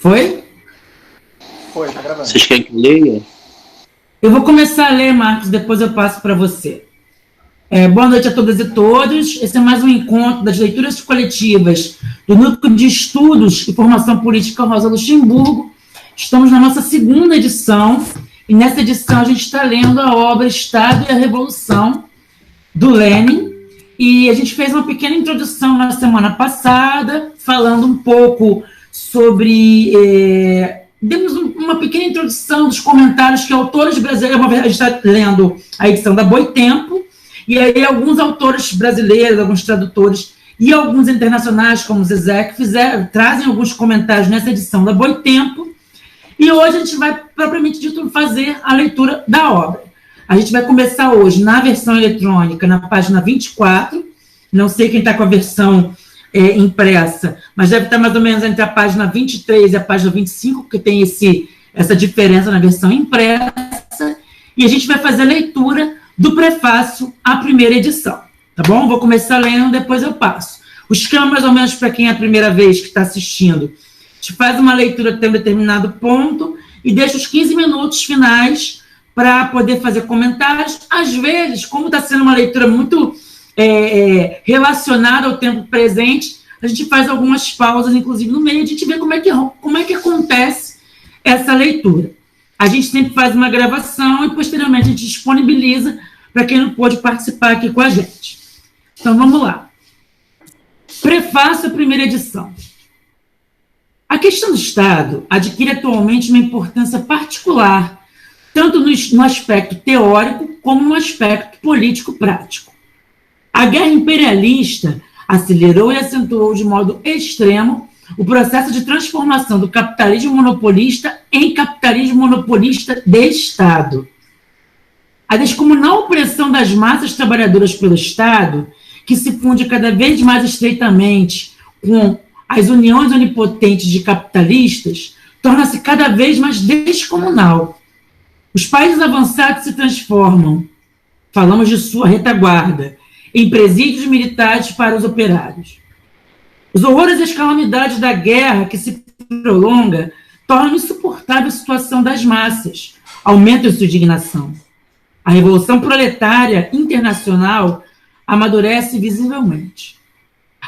Foi? Foi, tá gravando. Vocês querem que eu leia? Eu vou começar a ler, Marcos, depois eu passo para você. Boa noite a todas e todos. Esse é mais um encontro das leituras coletivas do Núcleo de Estudos e Formação Política Rosa Luxemburgo. Estamos na nossa segunda edição, e nessa edição a gente está lendo a obra Estado e a Revolução, do Lenin, e a gente fez uma pequena introdução na semana passada, falando um pouco sobre... demos uma pequena introdução dos comentários que autores brasileiros... A gente está lendo a edição da Boitempo, e aí alguns autores brasileiros, alguns tradutores e alguns internacionais, como o Zizek, trazem alguns comentários nessa edição da Boitempo, e hoje a gente vai, propriamente dito, fazer a leitura da obra. A gente vai começar hoje na versão eletrônica, na página 24, não sei quem está com a versão impressa, mas deve estar mais ou menos entre a página 23 e a página 25, porque tem essa diferença na versão impressa, e a gente vai fazer a leitura do prefácio à primeira edição, tá bom? Vou começar lendo, depois eu passo. O esquema, mais ou menos, para quem é a primeira vez que está assistindo, a gente faz uma leitura até um determinado ponto e deixa os 15 minutos finais para poder fazer comentários. Às vezes, como está sendo uma leitura muito relacionada ao tempo presente, a gente faz algumas pausas, inclusive no meio, a gente vê como é que acontece essa leitura. A gente sempre faz uma gravação e, posteriormente, a gente disponibiliza para quem não pôde participar aqui com a gente. Então, vamos lá. Prefácio à primeira edição. A questão do Estado adquire atualmente uma importância particular, tanto no aspecto teórico como no aspecto político-prático. A guerra imperialista acelerou e acentuou de modo extremo o processo de transformação do capitalismo monopolista em capitalismo monopolista de Estado. A descomunal opressão das massas trabalhadoras pelo Estado, que se funde cada vez mais estreitamente com as uniões onipotentes de capitalistas, torna-se cada vez mais descomunal. Os países avançados se transformam, falamos de sua retaguarda, em presídios militares para os operários. Os horrores e as calamidades da guerra que se prolonga tornam insuportável a situação das massas, aumentam sua indignação. A Revolução Proletária Internacional amadurece visivelmente.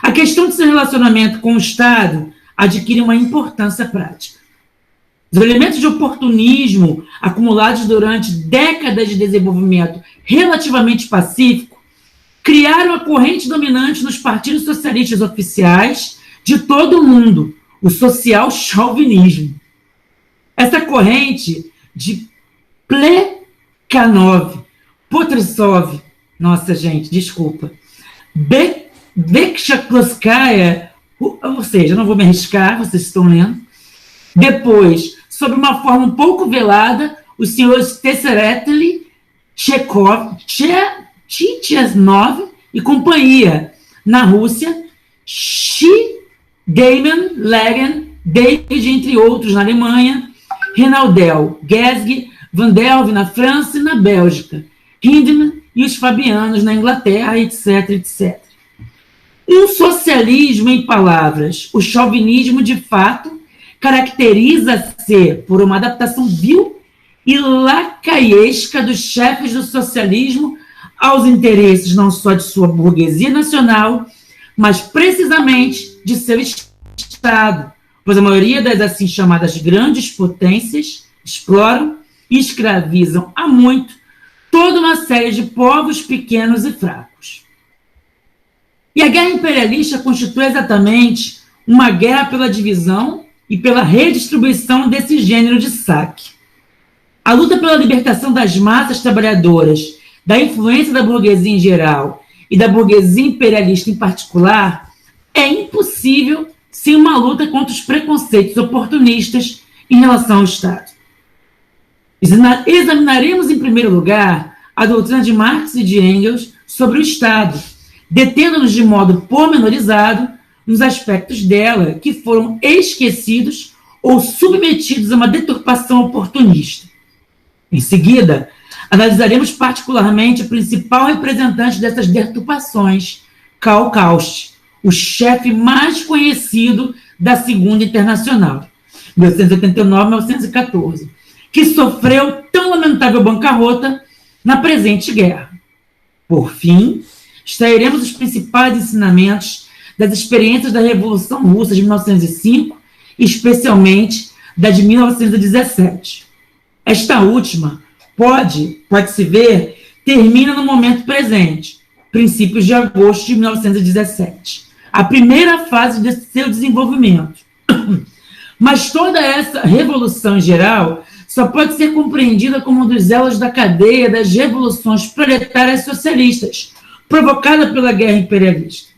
A questão de seu relacionamento com o Estado adquire uma importância prática. Os elementos de oportunismo acumulados durante décadas de desenvolvimento relativamente pacífico criaram a corrente dominante nos partidos socialistas oficiais de todo o mundo, o social-chauvinismo. Essa corrente de Plekhanov, Potresov, nossa gente, desculpa, Bekchaklovskaya, ou seja, não vou me arriscar, vocês estão lendo. Depois, sob uma forma um pouco velada, os senhores Tessereteli, Chekhov, Tchernov e companhia, na Rússia, Damon, Legen, David, entre outros, na Alemanha, Renaldel, Gesge, Van Delve, na França e na Bélgica, Hindman e os Fabianos, na Inglaterra, etc., etc. Um socialismo, em palavras, o chauvinismo, de fato, caracteriza-se por uma adaptação vil e lacaiesca dos chefes do socialismo aos interesses não só de sua burguesia nacional, mas precisamente de seu Estado, pois a maioria das assim chamadas grandes potências exploram e escravizam há muito toda uma série de povos pequenos e fracos. E a guerra imperialista constitui exatamente uma guerra pela divisão e pela redistribuição desse gênero de saque. A luta pela libertação das massas trabalhadoras, da influência da burguesia em geral e da burguesia imperialista em particular, é impossível sem uma luta contra os preconceitos oportunistas em relação ao Estado. Examinaremos, em primeiro lugar, a doutrina de Marx e de Engels sobre o Estado, detendo-nos de modo pormenorizado nos aspectos dela que foram esquecidos ou submetidos a uma deturpação oportunista. Em seguida, analisaremos particularmente o principal representante dessas deturpações, Karl Kautsky, o chefe mais conhecido da Segunda Internacional. 1889-1914, que sofreu tão lamentável bancarrota na presente guerra. Por fim, extrairemos os principais ensinamentos das experiências da Revolução Russa de 1905, especialmente da de 1917. Esta última, pode-se ver, termina no momento presente, princípios de agosto de 1917, a primeira fase de seu desenvolvimento. Mas toda essa revolução em geral só pode ser compreendida como um dos elos da cadeia das revoluções proletárias socialistas, provocada pela guerra imperialista.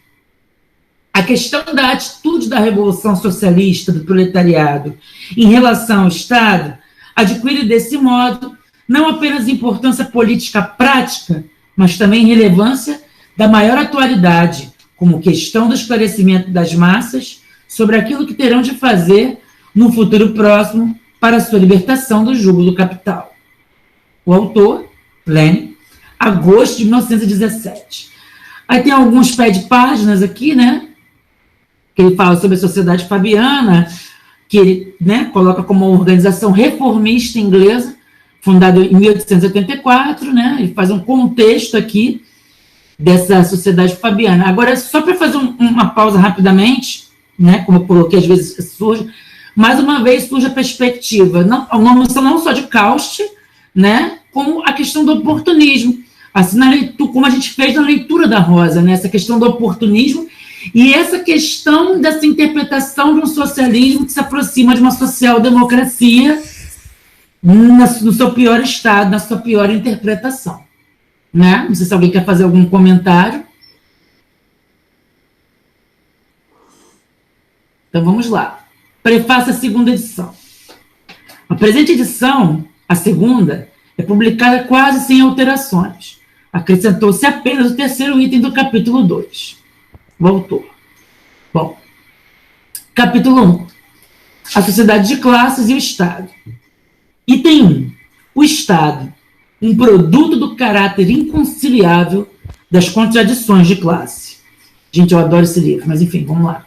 A questão da atitude da revolução socialista do proletariado em relação ao Estado adquire, desse modo, não apenas importância política prática, mas também relevância da maior atualidade, como questão do esclarecimento das massas sobre aquilo que terão de fazer no futuro próximo para sua libertação do jugo do capital. O autor, Lenin, agosto de 1917. Aí tem alguns pés de páginas aqui, né? Que ele fala sobre a Sociedade Fabiana, que ele, né, coloca como uma organização reformista inglesa, fundada em 1884, né? Ele faz um contexto aqui dessa Sociedade Fabiana. Agora, só para fazer uma pausa rapidamente, né, como eu coloquei, às vezes surge, mais uma vez surge a perspectiva, uma noção não só de Kautsky, né, como a questão do oportunismo, assim, na leitura, como a gente fez na leitura da Rosa, né, essa questão do oportunismo e essa questão dessa interpretação de um socialismo que se aproxima de uma social-democracia no seu pior estado, na sua pior interpretação. Né? Não sei se alguém quer fazer algum comentário. Então vamos lá. Prefácio à segunda edição. A presente edição, a segunda, é publicada quase sem alterações. Acrescentou-se apenas o terceiro item do capítulo 2. Voltou. Bom, capítulo 1. A sociedade de classes e o Estado. Item 1. O Estado, um produto do caráter inconciliável das contradições de classe. Gente, eu adoro esse livro, mas enfim, vamos lá.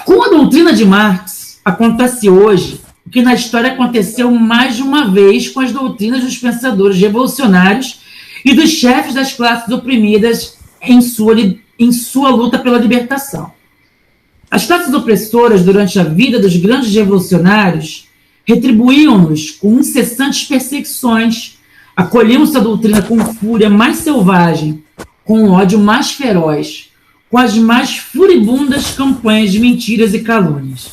Com a doutrina de Marx, acontece hoje o que na história aconteceu mais de uma vez com as doutrinas dos pensadores revolucionários e dos chefes das classes oprimidas em sua luta pela libertação. As classes opressoras, durante a vida dos grandes revolucionários, retribuíam-nos com incessantes perseguições, acolhiam sua doutrina com fúria mais selvagem, com ódio mais feroz, com as mais furibundas campanhas de mentiras e calúnias.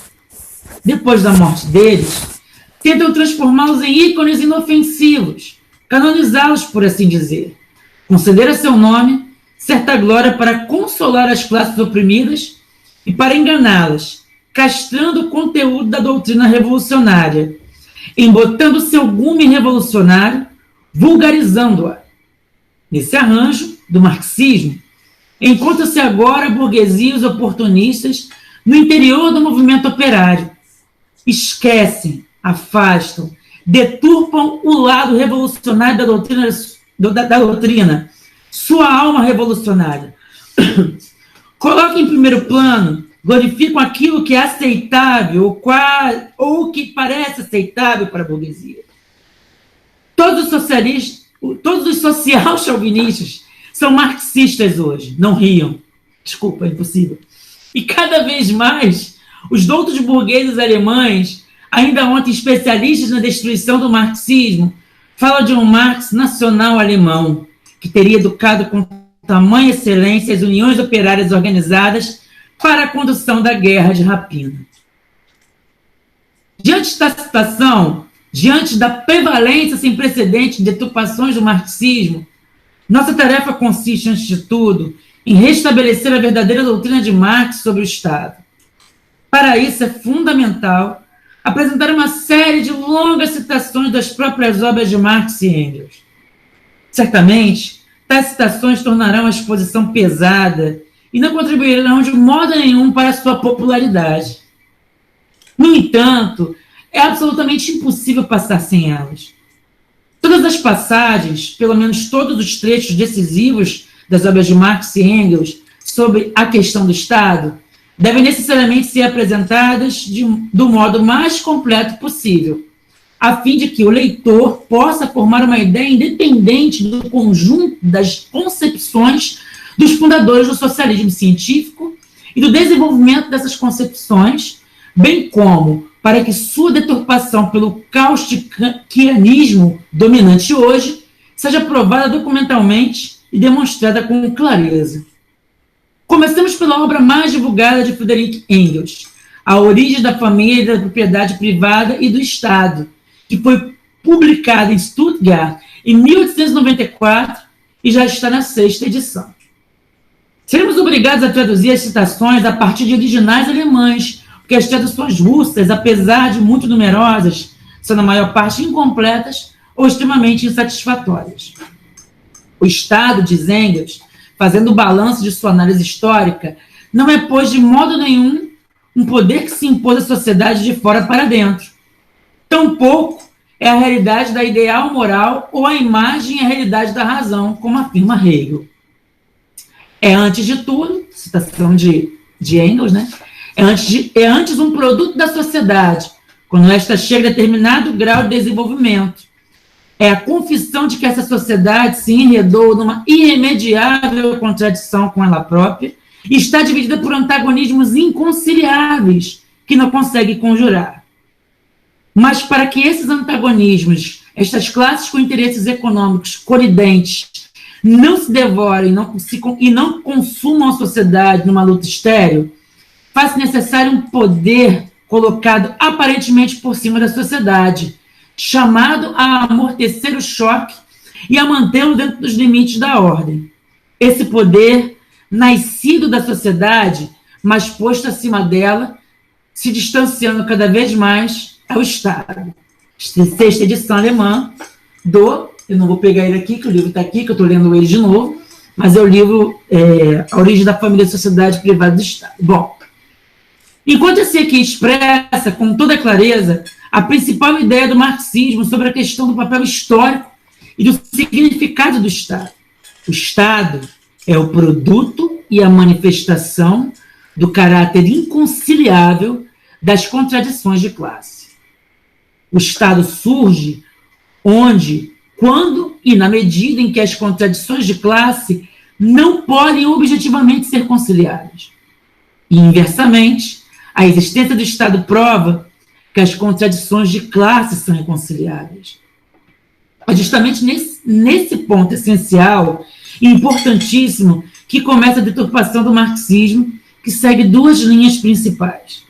Depois da morte deles, tentam transformá-los em ícones inofensivos, canonizá-los, por assim dizer, conceder a seu nome certa glória para consolar as classes oprimidas e para enganá-las, castrando o conteúdo da doutrina revolucionária, embotando seu gume revolucionário, vulgarizando-a. Nesse arranjo do marxismo, encontram-se agora a burguesia e os oportunistas no interior do movimento operário. Esquecem, afastam, deturpam o lado revolucionário da doutrina, sua alma revolucionária. Colocam em primeiro plano, glorificam aquilo que é aceitável ou que parece aceitável para a burguesia. Todos os social-chauvinistas são marxistas hoje. Não riam. Desculpa, é impossível. E cada vez mais, os doutos burgueses alemães, ainda ontem especialistas na destruição do marxismo, falam de um Marx nacional alemão, que teria educado com tamanha excelência as uniões operárias organizadas para a condução da guerra de rapina. Diante da situação, diante da prevalência sem precedentes de deturpações do marxismo, nossa tarefa consiste, antes de tudo, em restabelecer a verdadeira doutrina de Marx sobre o Estado. Para isso, é fundamental apresentar uma série de longas citações das próprias obras de Marx e Engels. Certamente, tais citações tornarão a exposição pesada e não contribuirão de modo nenhum para a sua popularidade. No entanto, é absolutamente impossível passar sem elas. Todas as passagens, pelo menos todos os trechos decisivos das obras de Marx e Engels sobre a questão do Estado, devem necessariamente ser apresentadas do modo mais completo possível, a fim de que o leitor possa formar uma ideia independente do conjunto das concepções dos fundadores do socialismo científico e do desenvolvimento dessas concepções, bem como para que sua deturpação pelo caustiquianismo dominante hoje seja provada documentalmente e demonstrada com clareza. Começamos pela obra mais divulgada de Friedrich Engels, A Origem da Família, da Propriedade Privada e do Estado, que foi publicada em Stuttgart em 1894 e já está na 6ª edição. Seremos obrigados a traduzir as citações a partir de originais alemães, porque as traduções russas, apesar de muito numerosas, são na maior parte incompletas ou extremamente insatisfatórias. O Estado, diz Engels, fazendo o balanço de sua análise histórica, não é, pois, de modo nenhum, um poder que se impôs à sociedade de fora para dentro. Tampouco é a realidade da ideal moral ou a imagem e a realidade da razão, como afirma Hegel. É, antes de tudo, citação de Engels, né? É antes um produto da sociedade, quando esta chega a determinado grau de desenvolvimento. É a confissão de que essa sociedade se enredou numa irremediável contradição com ela própria e está dividida por antagonismos inconciliáveis que não consegue conjurar. Mas para que esses antagonismos, estas classes com interesses econômicos colidentes, não se devorem e não consumam a sociedade numa luta estéril, faz necessário um poder colocado aparentemente por cima da sociedade, chamado a amortecer o choque e a mantê-lo dentro dos limites da ordem. Esse poder, nascido da sociedade, mas posto acima dela, se distanciando cada vez mais, é o Estado. 6ª edição alemã eu não vou pegar ele aqui, que o livro está aqui, que eu estou lendo ele de novo, mas é o livro A Origem da Família, Sociedade Privada do Estado. Bom, enquanto esse aqui expressa com toda clareza a principal ideia do marxismo sobre a questão do papel histórico e do significado do Estado. O Estado é o produto e a manifestação do caráter inconciliável das contradições de classe. O Estado surge onde, quando e na medida em que as contradições de classe não podem objetivamente ser conciliadas. E, inversamente, a existência do Estado prova que as contradições de classe são inconciliáveis. É justamente nesse ponto essencial e importantíssimo que começa a deturpação do marxismo, que segue duas linhas principais.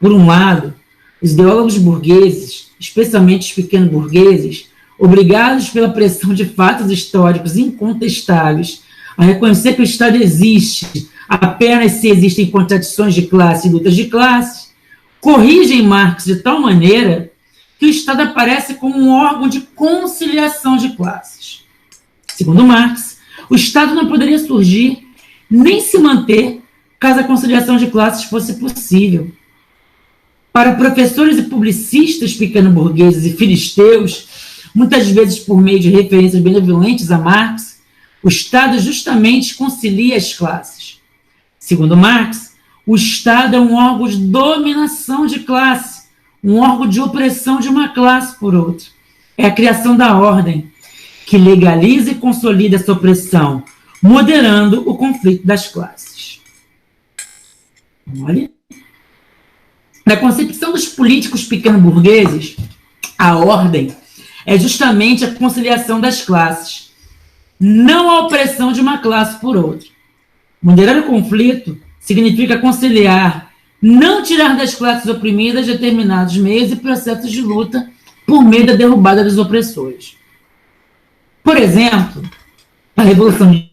Por um lado, os ideólogos burgueses, especialmente os pequenos burgueses, obrigados pela pressão de fatos históricos incontestáveis a reconhecer que o Estado existe apenas se existem contradições de classe e lutas de classes, corrigem Marx de tal maneira que o Estado aparece como um órgão de conciliação de classes. Segundo Marx, o Estado não poderia surgir nem se manter caso a conciliação de classes fosse possível. Para professores e publicistas pequeno-burgueses e filisteus, muitas vezes por meio de referências benevolentes a Marx, o Estado justamente concilia as classes. Segundo Marx, o Estado é um órgão de dominação de classe, um órgão de opressão de uma classe por outra. É a criação da ordem, que legaliza e consolida essa opressão, moderando o conflito das classes. Olha. Na concepção dos políticos pequeno-burgueses, a ordem é justamente a conciliação das classes, não a opressão de uma classe por outra. Moderar o conflito significa conciliar, não tirar das classes oprimidas determinados meios e processos de luta por meio da derrubada dos opressores. Por exemplo, a Revolução de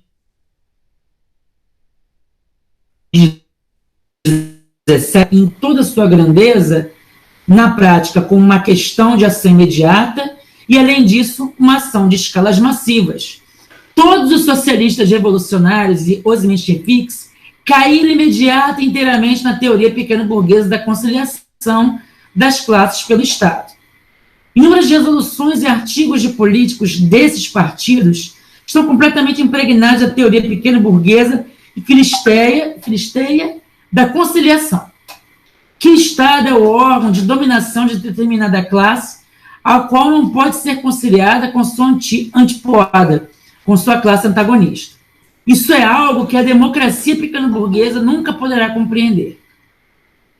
17, em toda a sua grandeza, na prática, como uma questão de ação imediata e, além disso, uma ação de escalas massivas. Todos os socialistas revolucionários e os mencheviques caíram imediata e inteiramente na teoria pequeno-burguesa da conciliação das classes pelo Estado. Inúmeras resoluções e artigos de políticos desses partidos estão completamente impregnados da teoria pequeno-burguesa e filisteia da conciliação. Que Estado é o órgão de dominação de determinada classe, a qual não pode ser conciliada com sua antipoda, com sua classe antagonista. Isso é algo que a democracia pequeno-burguesa nunca poderá compreender.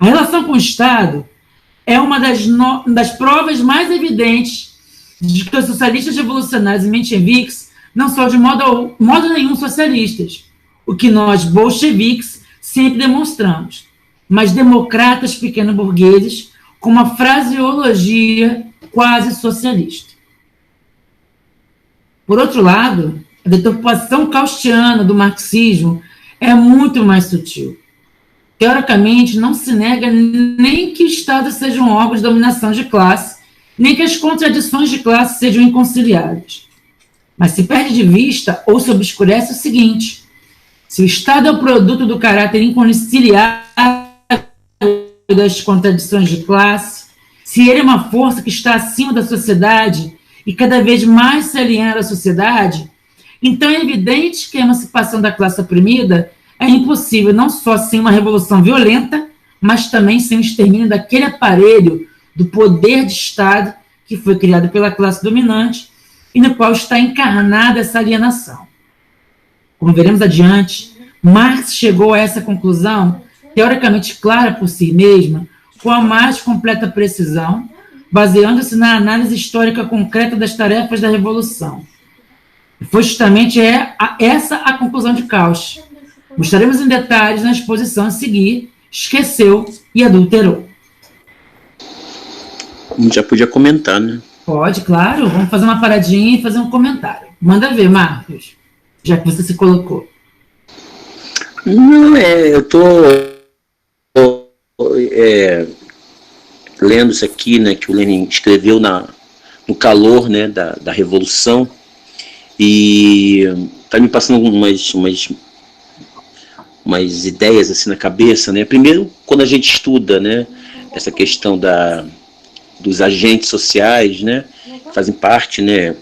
A relação com o Estado é uma das provas mais evidentes de que os socialistas revolucionários e mencheviques não são de modo nenhum socialistas, o que nós, bolcheviques, sempre demonstramos, mas democratas pequeno-burgueses com uma fraseologia quase socialista. Por outro lado, a deturpação gaussiana do marxismo é muito mais sutil. Teoricamente, não se nega nem que o Estado seja um órgão de dominação de classe, nem que as contradições de classe sejam inconciliáveis. Mas se perde de vista ou se obscurece o seguinte: se o Estado é o produto do caráter inconciliável das contradições de classe, se ele é uma força que está acima da sociedade e cada vez mais se aliena à sociedade, então é evidente que a emancipação da classe oprimida é impossível não só sem uma revolução violenta, mas também sem o extermínio daquele aparelho do poder de Estado que foi criado pela classe dominante e no qual está encarnada essa alienação. Como veremos adiante, Marx chegou a essa conclusão, teoricamente clara por si mesma, com a mais completa precisão, baseando-se na análise histórica concreta das tarefas da Revolução. E foi justamente essa a conclusão de Cauchy. Mostraremos em detalhes na exposição a seguir, esqueceu e adulterou. Já podia comentar, né? Pode, claro. Vamos fazer uma paradinha e fazer um comentário. Manda ver, Marcos, já que você se colocou. Não, eu tô lendo isso aqui, né, que o Lenin escreveu no calor, né, da Revolução, e tá me passando umas ideias assim na cabeça, né? Primeiro, quando a gente estuda, né, essa questão dos agentes sociais, né, que fazem parte, né,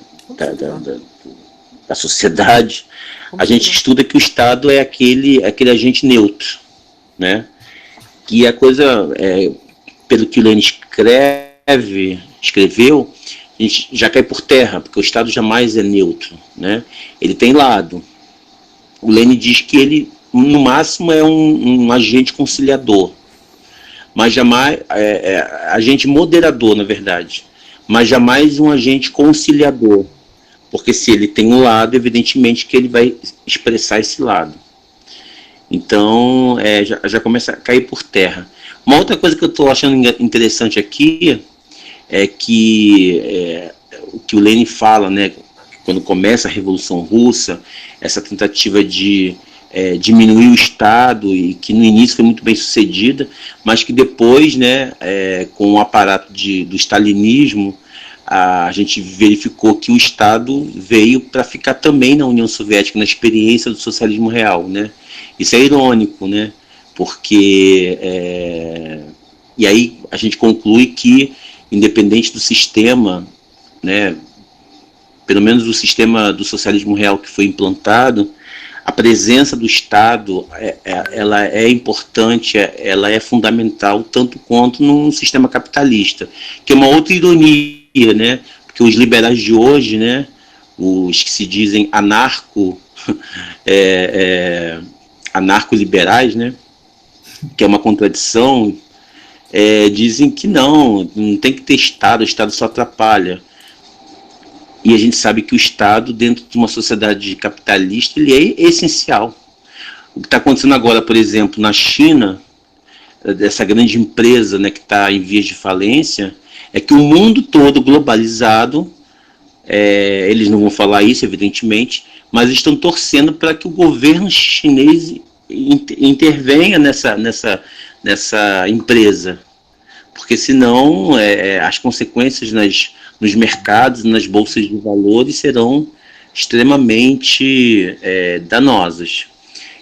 da sociedade, a gente estuda que o Estado é aquele agente neutro, né? Que a coisa, pelo que o Lenin escreveu, a gente já cai por terra, porque o Estado jamais é neutro, né? Ele tem lado. O Lenin diz que ele, no máximo, é um agente conciliador, mas jamais, agente moderador, na verdade, mas jamais um agente conciliador, porque se ele tem um lado, evidentemente que ele vai expressar esse lado. Então, já começa a cair por terra. Uma outra coisa que eu estou achando interessante aqui é que o que o Lenin fala, né, quando começa a Revolução Russa, essa tentativa de diminuir o Estado, e que no início foi muito bem sucedida, mas que depois, né, com o aparato do stalinismo, a gente verificou que o Estado veio para ficar também na União Soviética, na experiência do socialismo real, né? Isso é irônico, né? Porque e aí a gente conclui que, independente do sistema, né, pelo menos do sistema do socialismo real que foi implantado, a presença do Estado ela é importante, ela é fundamental, tanto quanto num sistema capitalista, que é uma outra ironia, né? Porque os liberais de hoje, né, os que se dizem anarco-liberais, né, que é uma contradição, dizem que não tem que ter Estado, o Estado só atrapalha. E a gente sabe que o Estado, dentro de uma sociedade capitalista, ele é essencial. O que está acontecendo agora, por exemplo, na China, dessa grande empresa, né, que está em vias de falência, é que o mundo todo globalizado, eles não vão falar isso, evidentemente, mas estão torcendo para que o governo chinês intervenha nessa empresa, porque senão as consequências nos mercados, nas bolsas de valores serão extremamente danosas.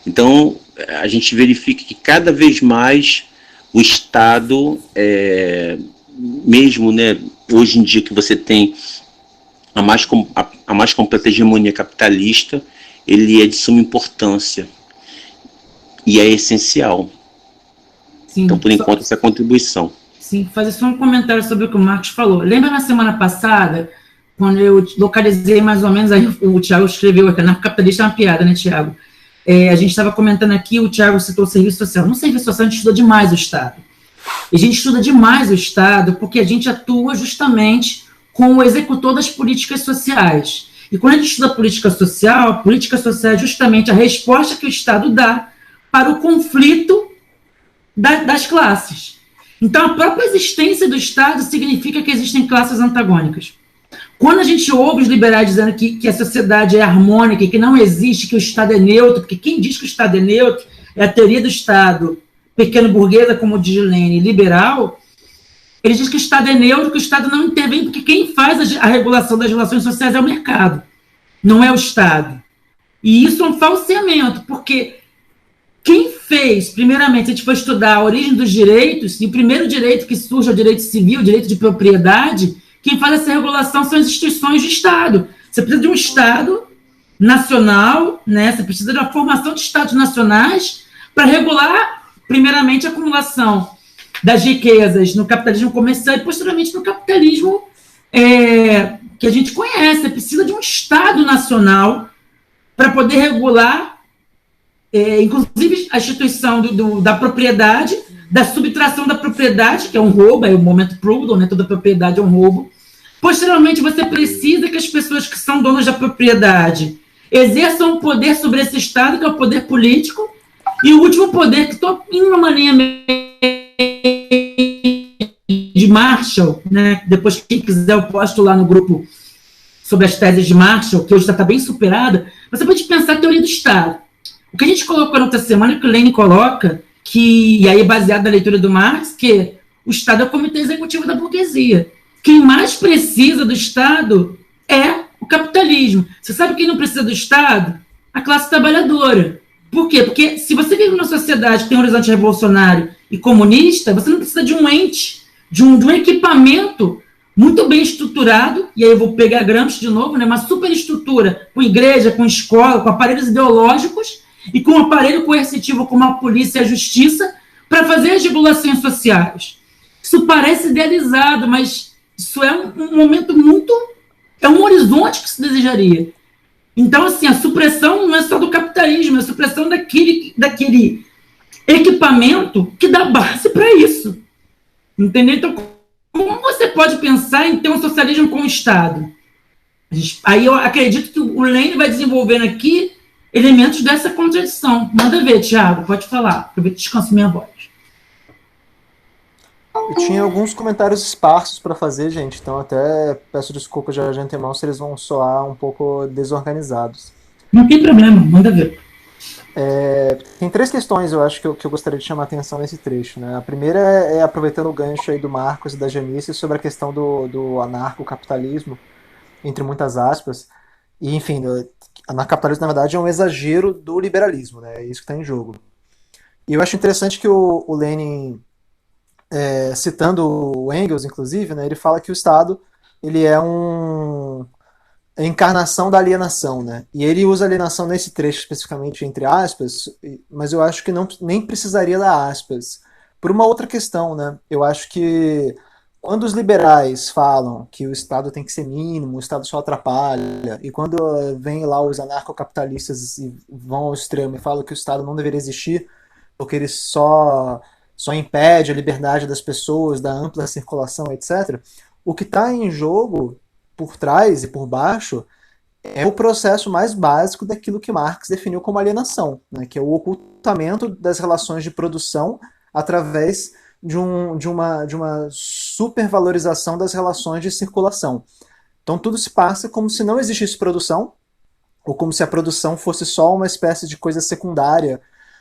Então, a gente verifica que cada vez mais o Estado, mesmo, né, hoje em dia que você tem a mais completa hegemonia capitalista, ele é de suma importância e é essencial. Sim, Então, por enquanto, essa é a contribuição. sim, fazer só um comentário sobre o que o Marcos falou. Lembra na semana passada, quando eu localizei mais ou menos, aí o Thiago escreveu aqui, na capitalista é uma piada, né, Thiago? A gente estava comentando aqui, o Thiago citou o serviço social. No serviço social, a gente estuda demais o Estado. E a gente estuda demais o Estado porque a gente atua justamente com o executor das políticas sociais. E quando a gente estuda política social é justamente a resposta que o Estado dá para o conflito das classes. Então, a própria existência do Estado significa que existem classes antagônicas. Quando a gente ouve os liberais dizendo que a sociedade é harmônica e que não existe, que o Estado é neutro, porque quem diz que o Estado é neutro é a teoria do Estado pequeno burguesa, como diz Lênin, liberal, ele diz que o Estado é neutro, que o Estado não intervém, porque quem faz a regulação das relações sociais é o mercado, não é o Estado. E isso é um falseamento, porque quem fez, primeiramente, se a gente for estudar a origem dos direitos, e o primeiro direito que surge é o direito civil, o direito de propriedade, quem faz essa regulação são as instituições de Estado. Você precisa de um Estado nacional, né? Você precisa da formação de Estados nacionais para regular, primeiramente, a acumulação das riquezas no capitalismo comercial e, posteriormente, no capitalismo que a gente conhece. Você precisa de um Estado nacional para poder regular, inclusive, a instituição da propriedade, da subtração da propriedade, que é um roubo, é o momento Proudhon, né? Toda propriedade é um roubo. Posteriormente, você precisa que as pessoas que são donas da propriedade exerçam um poder sobre esse Estado, que é o poder político, e o último poder, que estou em uma maneira de Marshall, né? Depois, quem quiser, eu posto lá no grupo sobre as teses de Marshall, que hoje já está bem superada. Você pode pensar a teoria do Estado. O que a gente colocou na outra semana, que o Lênin coloca, e aí é baseado na leitura do Marx, que o Estado é o comitê executivo da burguesia. Quem mais precisa do Estado é o capitalismo. Você sabe quem não precisa do Estado? A classe trabalhadora. Por quê? Porque se você vive numa sociedade que tem um horizonte revolucionário e comunista, você não precisa de um ente, de um equipamento muito bem estruturado, e aí eu vou pegar Gramsci de novo, né, uma superestrutura com igreja, com escola, com aparelhos ideológicos e com um aparelho coercitivo como a polícia e a justiça para fazer as regulações sociais. Isso parece idealizado, mas isso é um momento muito... é um horizonte que se desejaria. Então, assim, a supressão não é só do capitalismo, é a supressão daquele equipamento que dá base para isso. Entendeu? Então, como você pode pensar em ter um socialismo com o Estado? Aí eu acredito que o Lênin vai desenvolvendo aqui elementos dessa contradição. Manda ver, Thiago, pode falar. Eu descanso minha voz. Eu tinha alguns comentários esparsos para fazer, gente, então até peço desculpa já de antemão se eles vão soar um pouco desorganizados. Não tem problema, manda ver. Tem três questões, eu acho, que eu gostaria de chamar a atenção nesse trecho. Né? A primeira é aproveitando o gancho aí do Marcos e da Janice sobre a questão do anarcocapitalismo, entre muitas aspas. E, enfim, anarcocapitalismo, na verdade, é um exagero do liberalismo, né? É isso que está em jogo. E eu acho interessante que o Lenin, citando o Engels, inclusive, né, ele fala que o Estado ele é a encarnação da alienação, né? E ele usa alienação nesse trecho especificamente entre aspas, mas eu acho que nem precisaria dar aspas. Por uma outra questão, né? Eu acho que quando os liberais falam que o Estado tem que ser mínimo, o Estado só atrapalha, e quando vem lá os anarcocapitalistas e vão ao extremo e falam que o Estado não deveria existir, porque ele só impede a liberdade das pessoas, da ampla circulação, etc., o que está em jogo por trás e por baixo é o processo mais básico daquilo que Marx definiu como alienação, né, que é o ocultamento das relações de produção através de uma supervalorização das relações de circulação. Então tudo se passa como se não existisse produção, ou como se a produção fosse só uma espécie de coisa secundária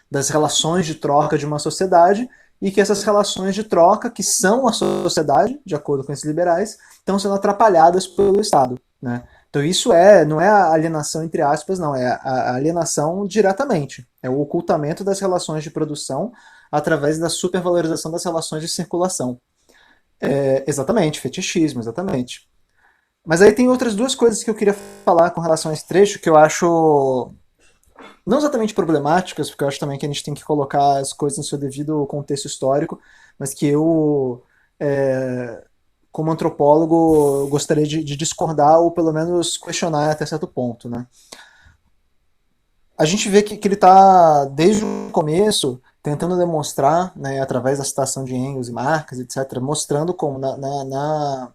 das relações de troca de uma sociedade, e que essas relações de troca, que são a sociedade, de acordo com esses liberais, estão sendo atrapalhadas pelo Estado. Né? Então isso não é a alienação entre aspas, não, é a alienação diretamente. É o ocultamento das relações de produção através da supervalorização das relações de circulação. Exatamente, fetichismo, exatamente. Mas aí tem outras duas coisas que eu queria falar com relação a esse trecho que eu acho não exatamente problemáticas, porque eu acho também que a gente tem que colocar as coisas no seu devido contexto histórico, mas que eu, como antropólogo, gostaria de discordar ou pelo menos questionar até certo ponto, né? A gente vê que ele está, desde o começo, tentando demonstrar, né, através da citação de Engels e Marx, etc., mostrando como na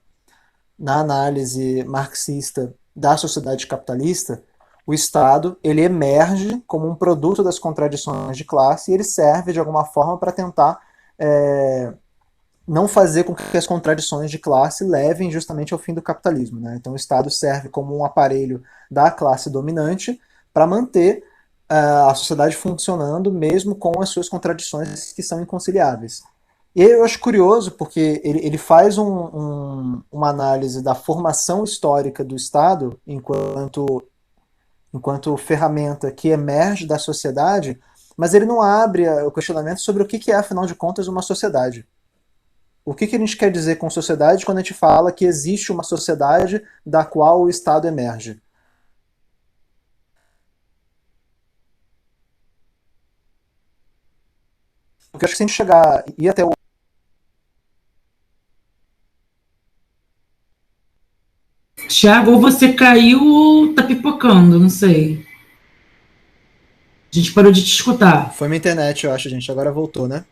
análise marxista da sociedade capitalista, o Estado ele emerge como um produto das contradições de classe e ele serve de alguma forma para tentar não fazer com que as contradições de classe levem justamente ao fim do capitalismo, né? Então o Estado serve como um aparelho da classe dominante para manter a sociedade funcionando mesmo com as suas contradições que são inconciliáveis. E eu acho curioso porque ele faz uma análise da formação histórica do Estado enquanto ferramenta que emerge da sociedade, mas ele não abre o questionamento sobre o que é, afinal de contas, uma sociedade. O que a gente quer dizer com sociedade quando a gente fala que existe uma sociedade da qual o Estado emerge? Porque eu acho que se a gente chegar e ir até o Thiago, ou você caiu ou tá pipocando, não sei. A gente parou de te escutar. Foi minha internet, eu acho, gente. Agora voltou, né?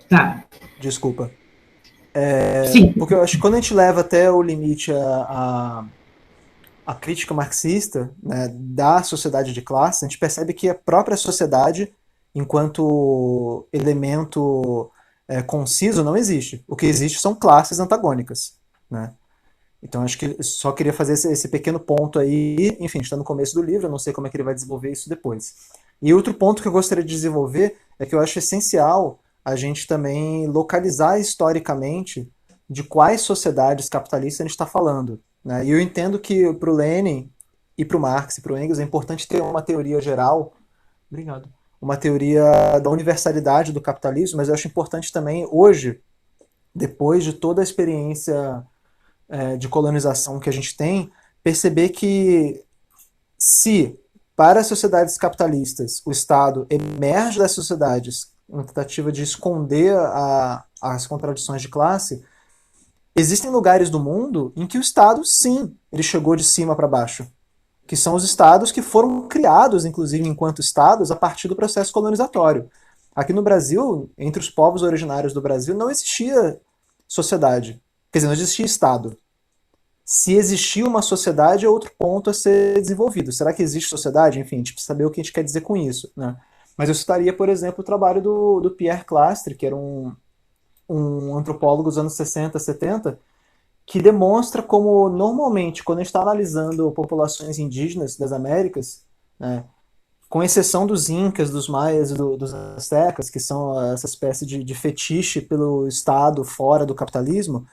Tá. Desculpa. Sim. Porque eu acho que quando a gente leva até o limite a crítica marxista, né, da sociedade de classe, a gente percebe que a própria sociedade, enquanto elemento conciso, não existe. O que existe são classes antagônicas, né? Então acho que só queria fazer esse pequeno ponto aí. Enfim, está no começo do livro, eu não sei como é que ele vai desenvolver isso depois. E outro ponto que eu gostaria de desenvolver é que eu acho essencial a gente também localizar historicamente de quais sociedades capitalistas a gente está falando, né? E eu entendo que para o Lenin e para o Marx e para o Engels é importante ter uma teoria geral, obrigado, uma teoria da universalidade do capitalismo, mas eu acho importante também hoje, depois de toda a experiência de colonização que a gente tem, perceber que se para as sociedades capitalistas o Estado emerge das sociedades uma tentativa de esconder as contradições de classe, existem lugares do mundo em que o Estado, sim, ele chegou de cima para baixo, que são os estados que foram criados, inclusive, enquanto estados, a partir do processo colonizatório. Aqui no Brasil, entre os povos originários do Brasil, não existia sociedade. Quer dizer, não existia Estado. Se existia uma sociedade, é outro ponto a ser desenvolvido. Será que existe sociedade? Enfim, a gente precisa saber o que a gente quer dizer com isso, né? Mas eu citaria, por exemplo, o trabalho do Pierre Clastre, que era um antropólogo dos anos 60, 70, que demonstra como, normalmente, quando a gente está analisando populações indígenas das Américas, né, com exceção dos incas, dos maias e dos aztecas, que são essa espécie de fetiche pelo Estado fora do capitalismo,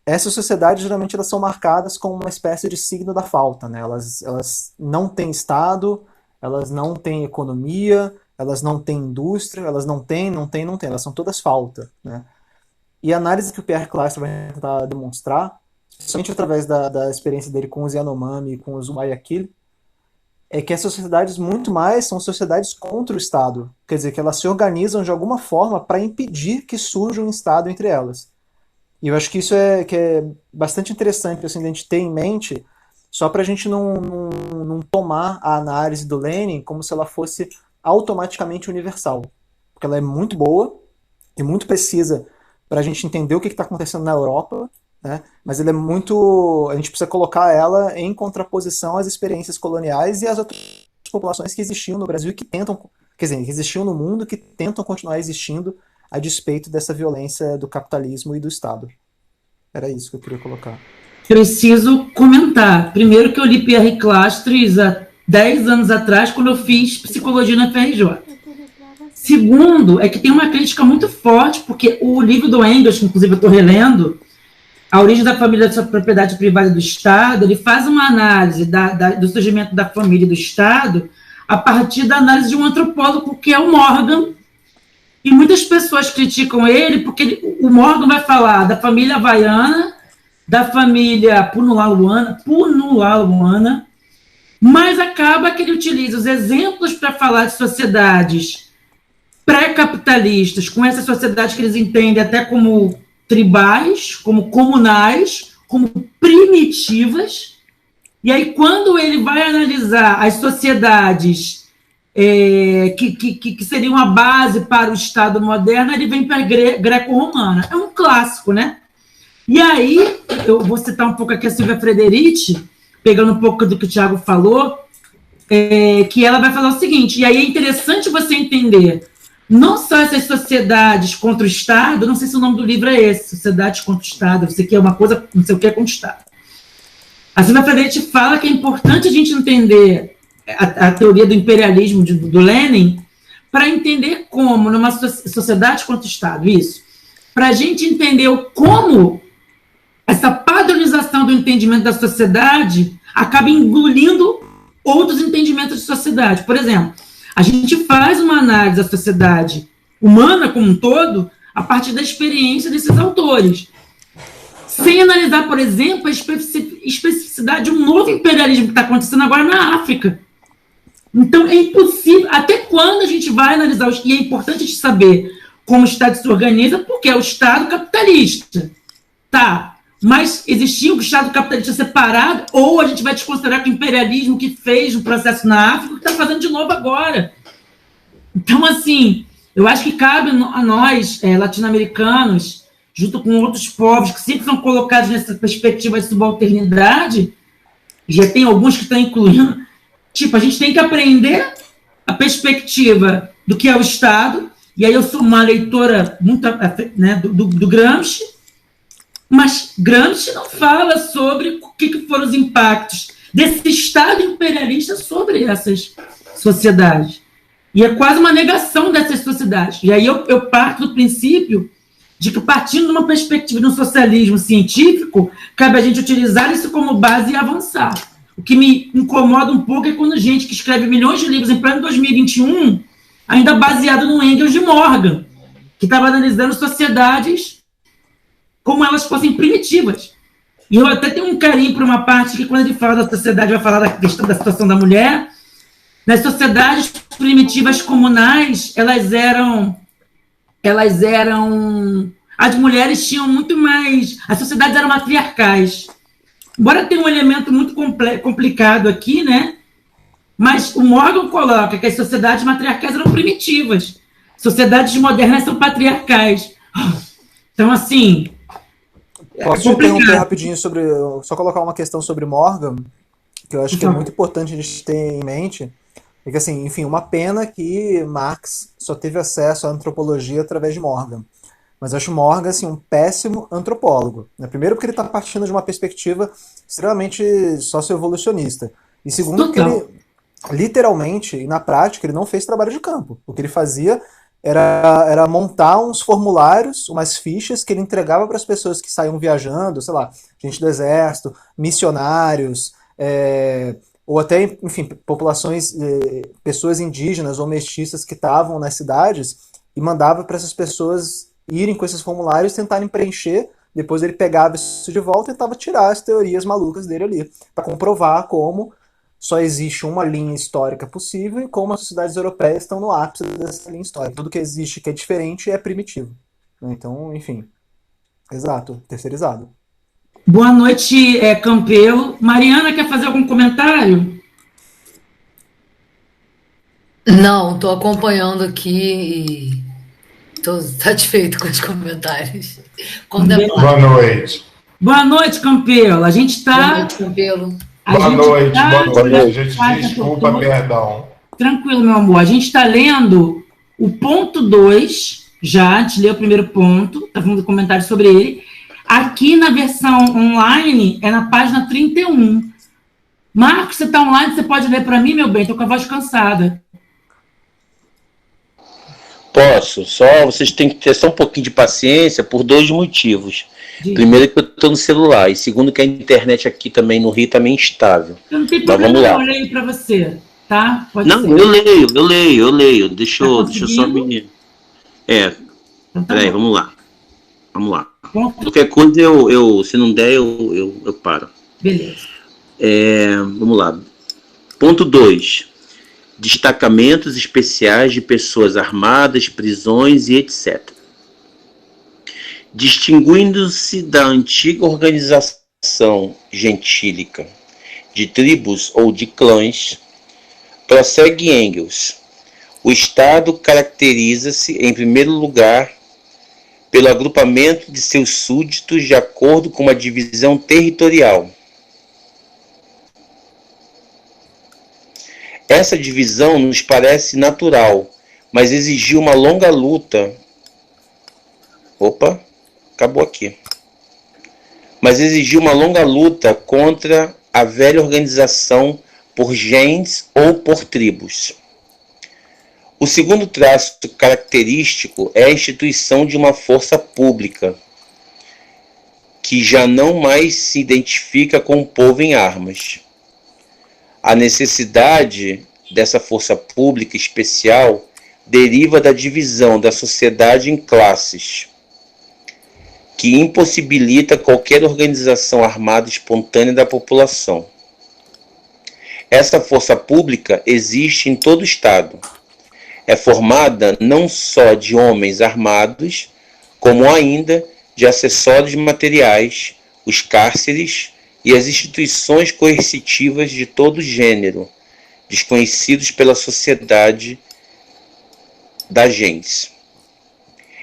essas sociedades geralmente elas são marcadas com uma espécie de signo da falta, né? Elas não têm Estado, elas não têm economia, elas não têm indústria, elas não têm, elas são todas falta, né? E a análise que o Pierre Clastre vai tentar demonstrar, somente através da experiência dele com os Yanomami e com os Guayaquil, é que essas sociedades muito mais são sociedades contra o Estado. Quer dizer, que elas se organizam de alguma forma para impedir que surja um Estado entre elas. E eu acho que isso que é bastante interessante assim, a gente ter em mente, só para a gente não tomar a análise do Lenin como se ela fosse automaticamente universal. Porque ela é muito boa e muito precisa para a gente entender o que está acontecendo na Europa, né? Mas ela é muito. A gente precisa colocar ela em contraposição às experiências coloniais e às outras populações que existiam no Brasil e que tentam. Quer dizer, que existiam no mundo que tentam continuar existindo a despeito dessa violência do capitalismo e do Estado. Era isso que eu queria colocar. Preciso comentar. Primeiro que eu li Pierre Clastres há 10 anos atrás, quando eu fiz psicologia na FRJ. Segundo, é que tem uma crítica muito forte, porque o livro do Engels, que inclusive eu estou relendo, A Origem da Família da Propriedade Privada do Estado, ele faz uma análise do surgimento da família e do Estado a partir da análise de um antropólogo, que é o Morgan. E muitas pessoas criticam ele porque o Morgan vai falar da família havaiana, da família punulaluana, mas acaba que ele utiliza os exemplos para falar de sociedades pré-capitalistas, com essas sociedades que eles entendem até como tribais, como comunais, como primitivas. E aí, quando ele vai analisar as sociedades que seriam a base para o Estado moderno, ele vem para a greco-romana. É um clássico, né? E aí, eu vou citar um pouco aqui a Silvia Frederici, pegando um pouco do que o Tiago falou, que ela vai falar o seguinte, e aí é interessante você entender, não só essas sociedades contra o Estado, não sei se o nome do livro é esse, Sociedades contra o Estado, você quer uma coisa, não sei o que é contra o Estado. A Silvia Frederici fala que é importante a gente entender a teoria do imperialismo do Lenin para entender como, numa sociedade contra o Estado, isso, para a gente entender como essa padronização do entendimento da sociedade acaba engolindo outros entendimentos de sociedade. Por exemplo, a gente faz uma análise da sociedade humana como um todo a partir da experiência desses autores, sem analisar, por exemplo, a especificidade de um novo imperialismo que está acontecendo agora na África. Então, é impossível, até quando a gente vai analisar, e é importante a gente saber como o Estado se organiza, porque é o Estado capitalista. Tá, mas existia um Estado capitalista separado, ou a gente vai desconsiderar que o imperialismo que fez o processo na África, que está fazendo de novo agora. Então, assim, eu acho que cabe a nós, latino-americanos, junto com outros povos que sempre são colocados nessa perspectiva de subalternidade, já tem alguns que estão incluindo, tipo, a gente tem que aprender a perspectiva do que é o Estado, e aí eu sou uma leitora muito, né, do Gramsci, mas Gramsci não fala sobre o que foram os impactos desse Estado imperialista sobre essas sociedades. E é quase uma negação dessas sociedades. E aí eu parto do princípio de que, partindo de uma perspectiva de um socialismo científico, cabe a gente utilizar isso como base e avançar. O que me incomoda um pouco é quando gente que escreve milhões de livros em pleno 2021, ainda baseado no Engels de Morgan, que estava analisando sociedades como elas fossem primitivas. E eu até tenho um carinho por uma parte que, quando ele fala da sociedade, vai falar da questão da situação da mulher. Nas sociedades primitivas comunais, elas eram... As mulheres tinham muito mais... As sociedades eram matriarcais. Embora tenha um elemento muito complicado aqui, né? Mas o Morgan coloca que as sociedades matriarcais eram primitivas. Sociedades modernas são patriarcais. Então, assim... Posso te interromper rapidinho sobre... Só colocar uma questão sobre Morgan, que eu acho que é muito importante a gente ter em mente. É que, assim, enfim, uma pena que Marx só teve acesso à antropologia através de Morgan. Mas eu acho Morgan, assim, um péssimo antropólogo. Né? Primeiro porque ele está partindo de uma perspectiva extremamente socioevolucionista. E segundo porque ele, literalmente, e na prática, ele não fez trabalho de campo. O que ele fazia era montar uns formulários, umas fichas que ele entregava para as pessoas que saíam viajando, sei lá, gente do exército, missionários, ou até, enfim, populações, pessoas indígenas ou mestiças que estavam nas cidades, e mandava para essas pessoas irem com esses formulários, tentarem preencher, depois ele pegava isso de volta e tentava tirar as teorias malucas dele ali, para comprovar como só existe uma linha histórica possível e como as sociedades europeias estão no ápice dessa linha histórica. Tudo que existe que é diferente é primitivo. Então, enfim, exato, terceirizado. Boa noite, Campelo. Mariana, quer fazer algum comentário? Não, estou acompanhando aqui e estou satisfeito com os comentários. Boa noite. Boa noite, Campelo. A gente está... Boa noite, Campelo. Boa noite. A gente desculpa, perdão. Tranquilo, meu amor. A gente está lendo o ponto 2, já, a gente leu o primeiro ponto, está fazendo comentário sobre ele. Aqui na versão online, é na página 31. Marcos, você está online, você pode ler para mim, meu bem? Estou com a voz cansada. Posso, só vocês têm que ter só um pouquinho de paciência por 2 motivos. Primeiro que eu estou no celular, e segundo que a internet aqui também no Rio está meio instável. Eu não tenho problema, eu leio para você, tá? Pode não, ser. eu leio. Deixa eu só me... então, tá peraí, vamos lá. Qualquer coisa, se não der, eu paro. Beleza. Vamos lá. Ponto 2. Destacamentos especiais de pessoas armadas, prisões e etc. Distinguindo-se da antiga organização gentílica de tribos ou de clãs, prossegue Engels. O Estado caracteriza-se, em primeiro lugar, pelo agrupamento de seus súditos de acordo com uma divisão territorial. Essa divisão nos parece natural, mas exigiu uma longa luta. Acabou aqui. Mas exigiu uma longa luta contra a velha organização por gens ou por tribos. O segundo traço característico é a instituição de uma força pública, que já não mais se identifica com o povo em armas. A necessidade dessa força pública especial deriva da divisão da sociedade em classes, que impossibilita qualquer organização armada espontânea da população. Essa força pública existe em todo o Estado. É formada não só de homens armados, como ainda de acessórios materiais, os cárceres e as instituições coercitivas de todo gênero, desconhecidos pela sociedade da gens.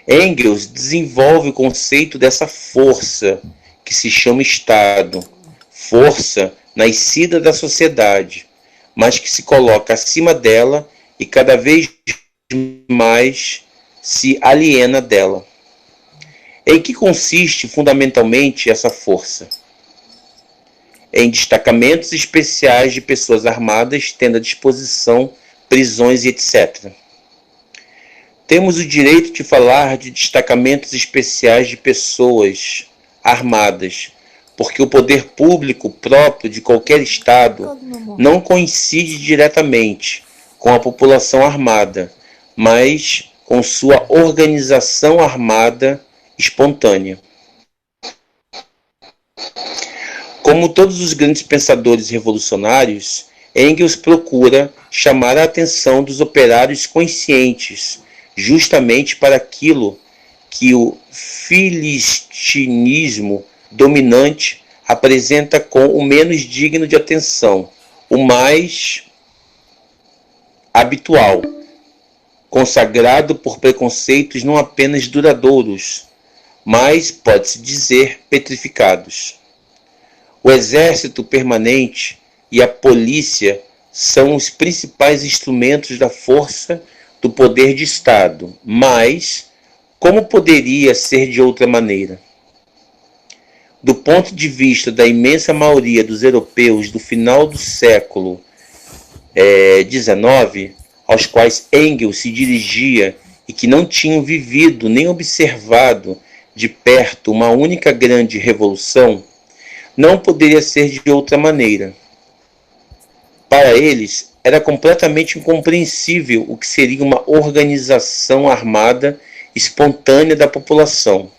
Engels desenvolve o conceito dessa força, que se chama Estado, força nascida da sociedade, mas que se coloca acima dela e cada vez mais se aliena dela. Em que consiste fundamentalmente essa força? Em destacamentos especiais de pessoas armadas, tendo à disposição prisões e etc. Temos o direito de falar de destacamentos especiais de pessoas armadas, porque o poder público próprio de qualquer Estado não coincide diretamente com a população armada, mas com sua organização armada espontânea. Como todos os grandes pensadores revolucionários, Engels procura chamar a atenção dos operários conscientes justamente para aquilo que o filistinismo dominante apresenta com o menos digno de atenção, o mais habitual, consagrado por preconceitos não apenas duradouros, mas, pode-se dizer, petrificados. O exército permanente e a polícia são os principais instrumentos da força do poder de Estado, mas como poderia ser de outra maneira? Do ponto de vista da imensa maioria dos europeus do final do século XIX, aos quais Engels se dirigia e que não tinham vivido nem observado de perto uma única grande revolução, não poderia ser de outra maneira. Para eles, era completamente incompreensível o que seria uma organização armada espontânea da população.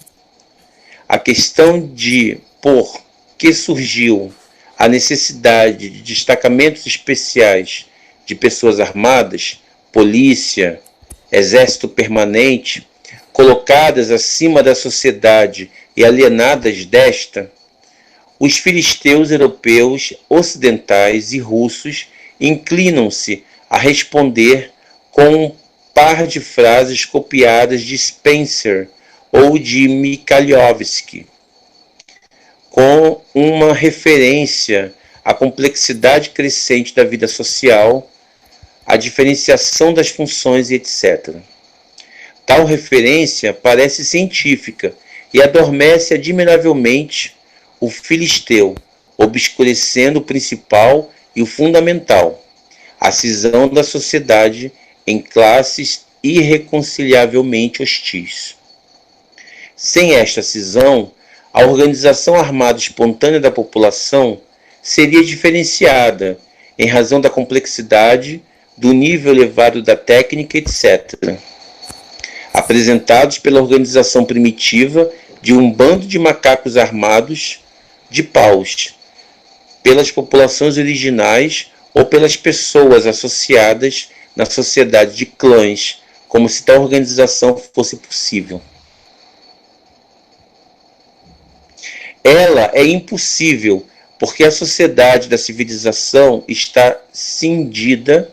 A questão de por que surgiu a necessidade de destacamentos especiais de pessoas armadas, polícia, exército permanente, colocadas acima da sociedade e alienadas desta, os filisteus europeus, ocidentais e russos inclinam-se a responder com um par de frases copiadas de Spencer ou de Mikhailovsky, com uma referência à complexidade crescente da vida social, à diferenciação das funções e etc. Tal referência parece científica e adormece admiravelmente o filisteu, obscurecendo o principal e o fundamental, a cisão da sociedade em classes irreconciliavelmente hostis. Sem esta cisão, a organização armada espontânea da população seria diferenciada em razão da complexidade, do nível elevado da técnica, etc., apresentados pela organização primitiva de um bando de macacos armados de paus, pelas populações originais ou pelas pessoas associadas na sociedade de clãs, como se tal organização fosse possível. Ela é impossível porque a sociedade da civilização está cindida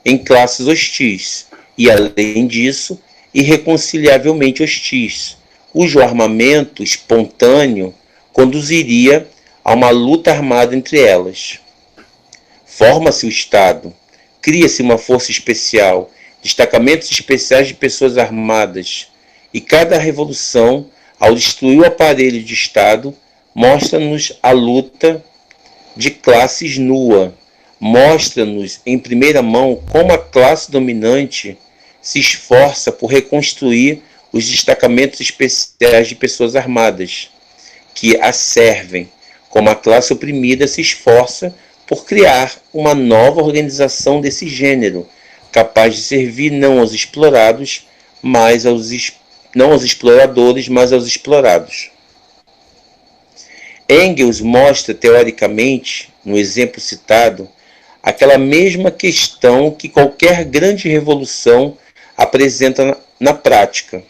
em classes hostis e, além disso, irreconciliavelmente hostis, cujo armamento espontâneo conduziria a uma luta armada entre elas. Forma-se o Estado, cria-se uma força especial, destacamentos especiais de pessoas armadas, e cada revolução, ao destruir o aparelho de Estado, mostra-nos a luta de classes nua, mostra-nos em primeira mão como a classe dominante se esforça por reconstruir os destacamentos especiais de pessoas armadas, que a servem, como a classe oprimida se esforça por criar uma nova organização desse gênero, capaz de servir não aos explorados, não aos exploradores, mas aos explorados. Engels mostra teoricamente, no exemplo citado, aquela mesma questão que qualquer grande revolução apresenta na prática,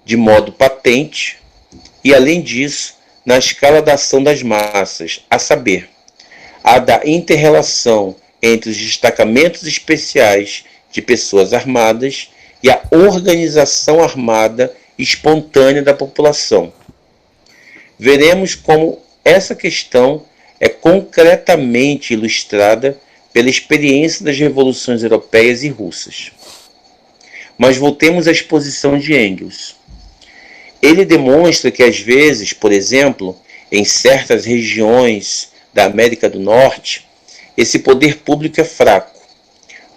de modo patente e, além disso, na escala da ação das massas, a saber, a da inter-relação entre os destacamentos especiais de pessoas armadas e a organização armada espontânea da população. Veremos como essa questão é concretamente ilustrada pela experiência das revoluções europeias e russas. Mas voltemos à exposição de Engels. Ele demonstra que, às vezes, por exemplo, em certas regiões da América do Norte, esse poder público é fraco.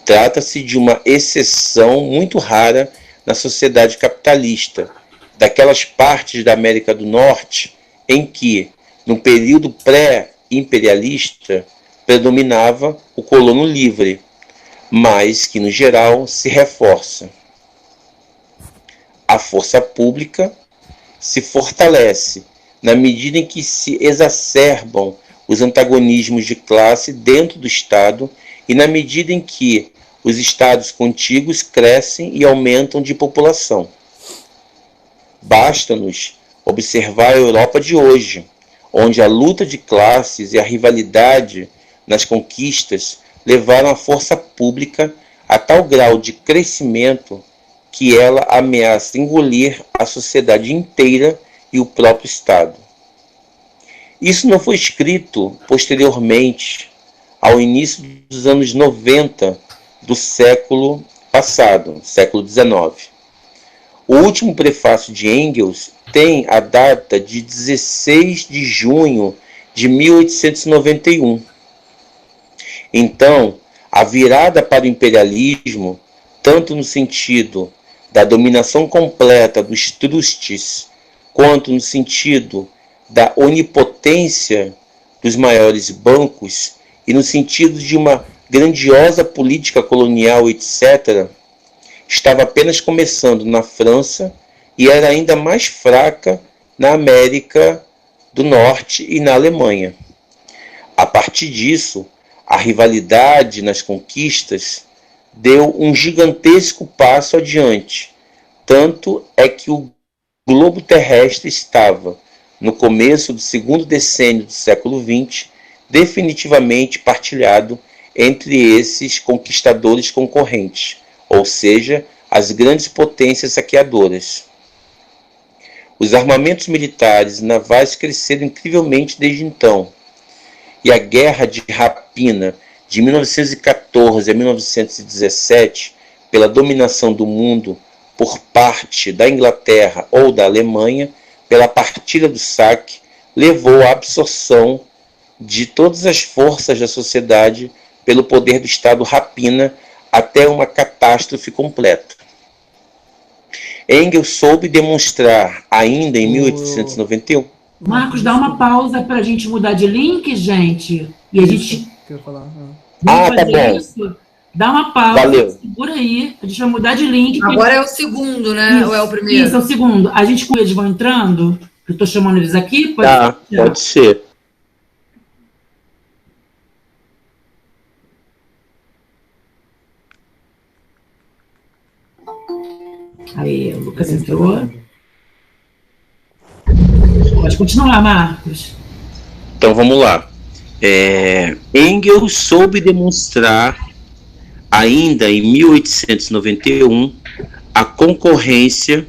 Trata-se de uma exceção muito rara na sociedade capitalista, daquelas partes da América do Norte em que, no período pré-imperialista, predominava o colono livre, mas que, no geral, se reforça. A força pública se fortalece na medida em que se exacerbam os antagonismos de classe dentro do Estado e na medida em que os Estados contíguos crescem e aumentam de população. Basta-nos observar a Europa de hoje, onde a luta de classes e a rivalidade nas conquistas levaram a força pública a tal grau de crescimento que ela ameaça engolir a sociedade inteira e o próprio Estado. Isso não foi escrito posteriormente, ao início dos anos 90 do século passado, século XIX. O último prefácio de Engels tem a data de 16 de junho de 1891. Então, a virada para o imperialismo, tanto no sentido da dominação completa dos trustes, quanto no sentido da onipotência dos maiores bancos e no sentido de uma grandiosa política colonial, etc., estava apenas começando na França e era ainda mais fraca na América do Norte e na Alemanha. A partir disso, a rivalidade nas conquistas deu um gigantesco passo adiante. Tanto é que o globo terrestre estava, no começo do segundo decênio do século XX, definitivamente partilhado entre esses conquistadores concorrentes, ou seja, as grandes potências saqueadoras. Os armamentos militares e navais cresceram incrivelmente desde então, e a guerra de rapina de 1914 a 1917, pela dominação do mundo por parte da Inglaterra ou da Alemanha, pela partilha do saque, levou à absorção de todas as forças da sociedade pelo poder do Estado rapina até uma catástrofe completa. Engels soube demonstrar, ainda em 1891... Marcos, dá uma pausa para a gente mudar de link, gente. E a gente... tá bom. Isso. Dá uma pausa, valeu. Segura aí, a gente vai mudar de link. Agora é o segundo, né? Isso, ou é o primeiro? Isso, é o segundo. A gente, quando eles vão entrando, eu estou chamando eles aqui, pode ser. Lucas entrou. Pode continuar, Marcos. Então vamos lá. Engels soube demonstrar, ainda em 1891, a concorrência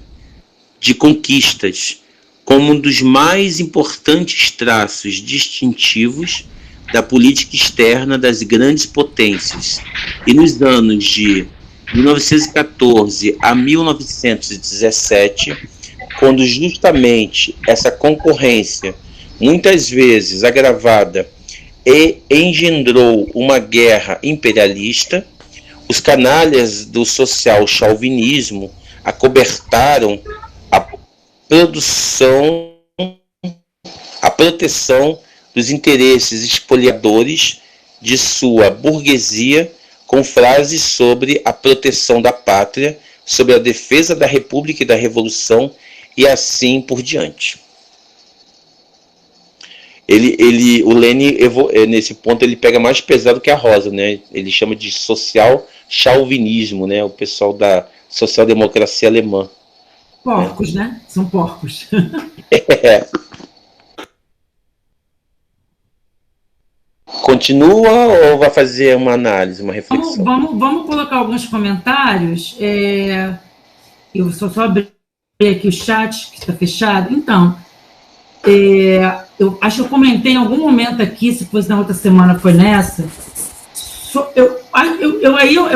de conquistas como um dos mais importantes traços distintivos da política externa das grandes potências. E nos anos de 1914 a 1917, quando justamente essa concorrência, muitas vezes agravada, engendrou uma guerra imperialista, os canalhas do social-chauvinismo acobertaram a proteção dos interesses expoliadores de sua burguesia com frases sobre a proteção da pátria, sobre a defesa da República e da Revolução e assim por diante. O Lenin, nesse ponto, ele pega mais pesado que a Rosa, né? Ele chama de social-chauvinismo, né? O pessoal da social-democracia alemã. Porcos, né? São porcos. Continua ou vai fazer uma análise, uma reflexão? Vamos colocar alguns comentários. Eu só abrir aqui o chat, que está fechado. Então, eu acho que eu comentei em algum momento aqui, se fosse na outra semana, foi nessa. Eu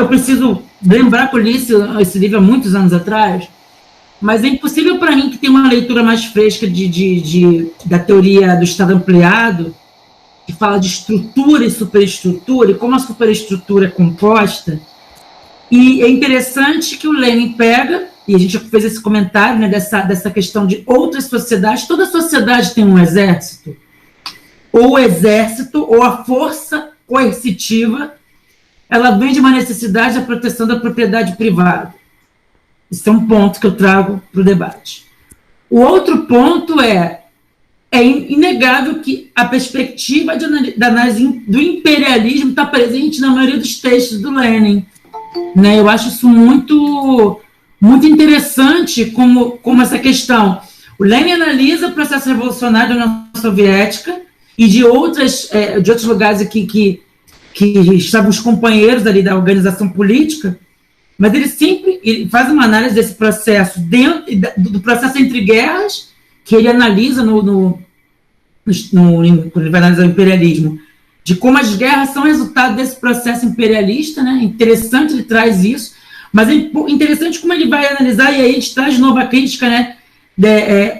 preciso lembrar que eu li esse livro há muitos anos atrás, mas é impossível para mim que tenha uma leitura mais fresca da teoria do Estado ampliado, que fala de estrutura e superestrutura, e como a superestrutura é composta. E é interessante que o Lenin pega, e a gente já fez esse comentário, né, dessa questão de outras sociedades. Toda sociedade tem um exército, ou a força coercitiva, ela vem de uma necessidade da proteção da propriedade privada. Isso é um ponto que eu trago para o debate. O outro ponto é inegável que a perspectiva da análise do imperialismo está presente na maioria dos textos do Lenin, né? Eu acho isso muito, muito interessante, como essa questão. O Lenin analisa o processo revolucionário da União Soviética e de outros lugares que estavam os companheiros ali da organização política, mas ele faz uma análise desse processo do processo entre guerras, que ele analisa quando ele vai analisar o imperialismo, de como as guerras são resultado desse processo imperialista, né? Interessante, ele traz isso, mas é interessante como ele vai analisar, e aí a gente traz de novo a crítica, né?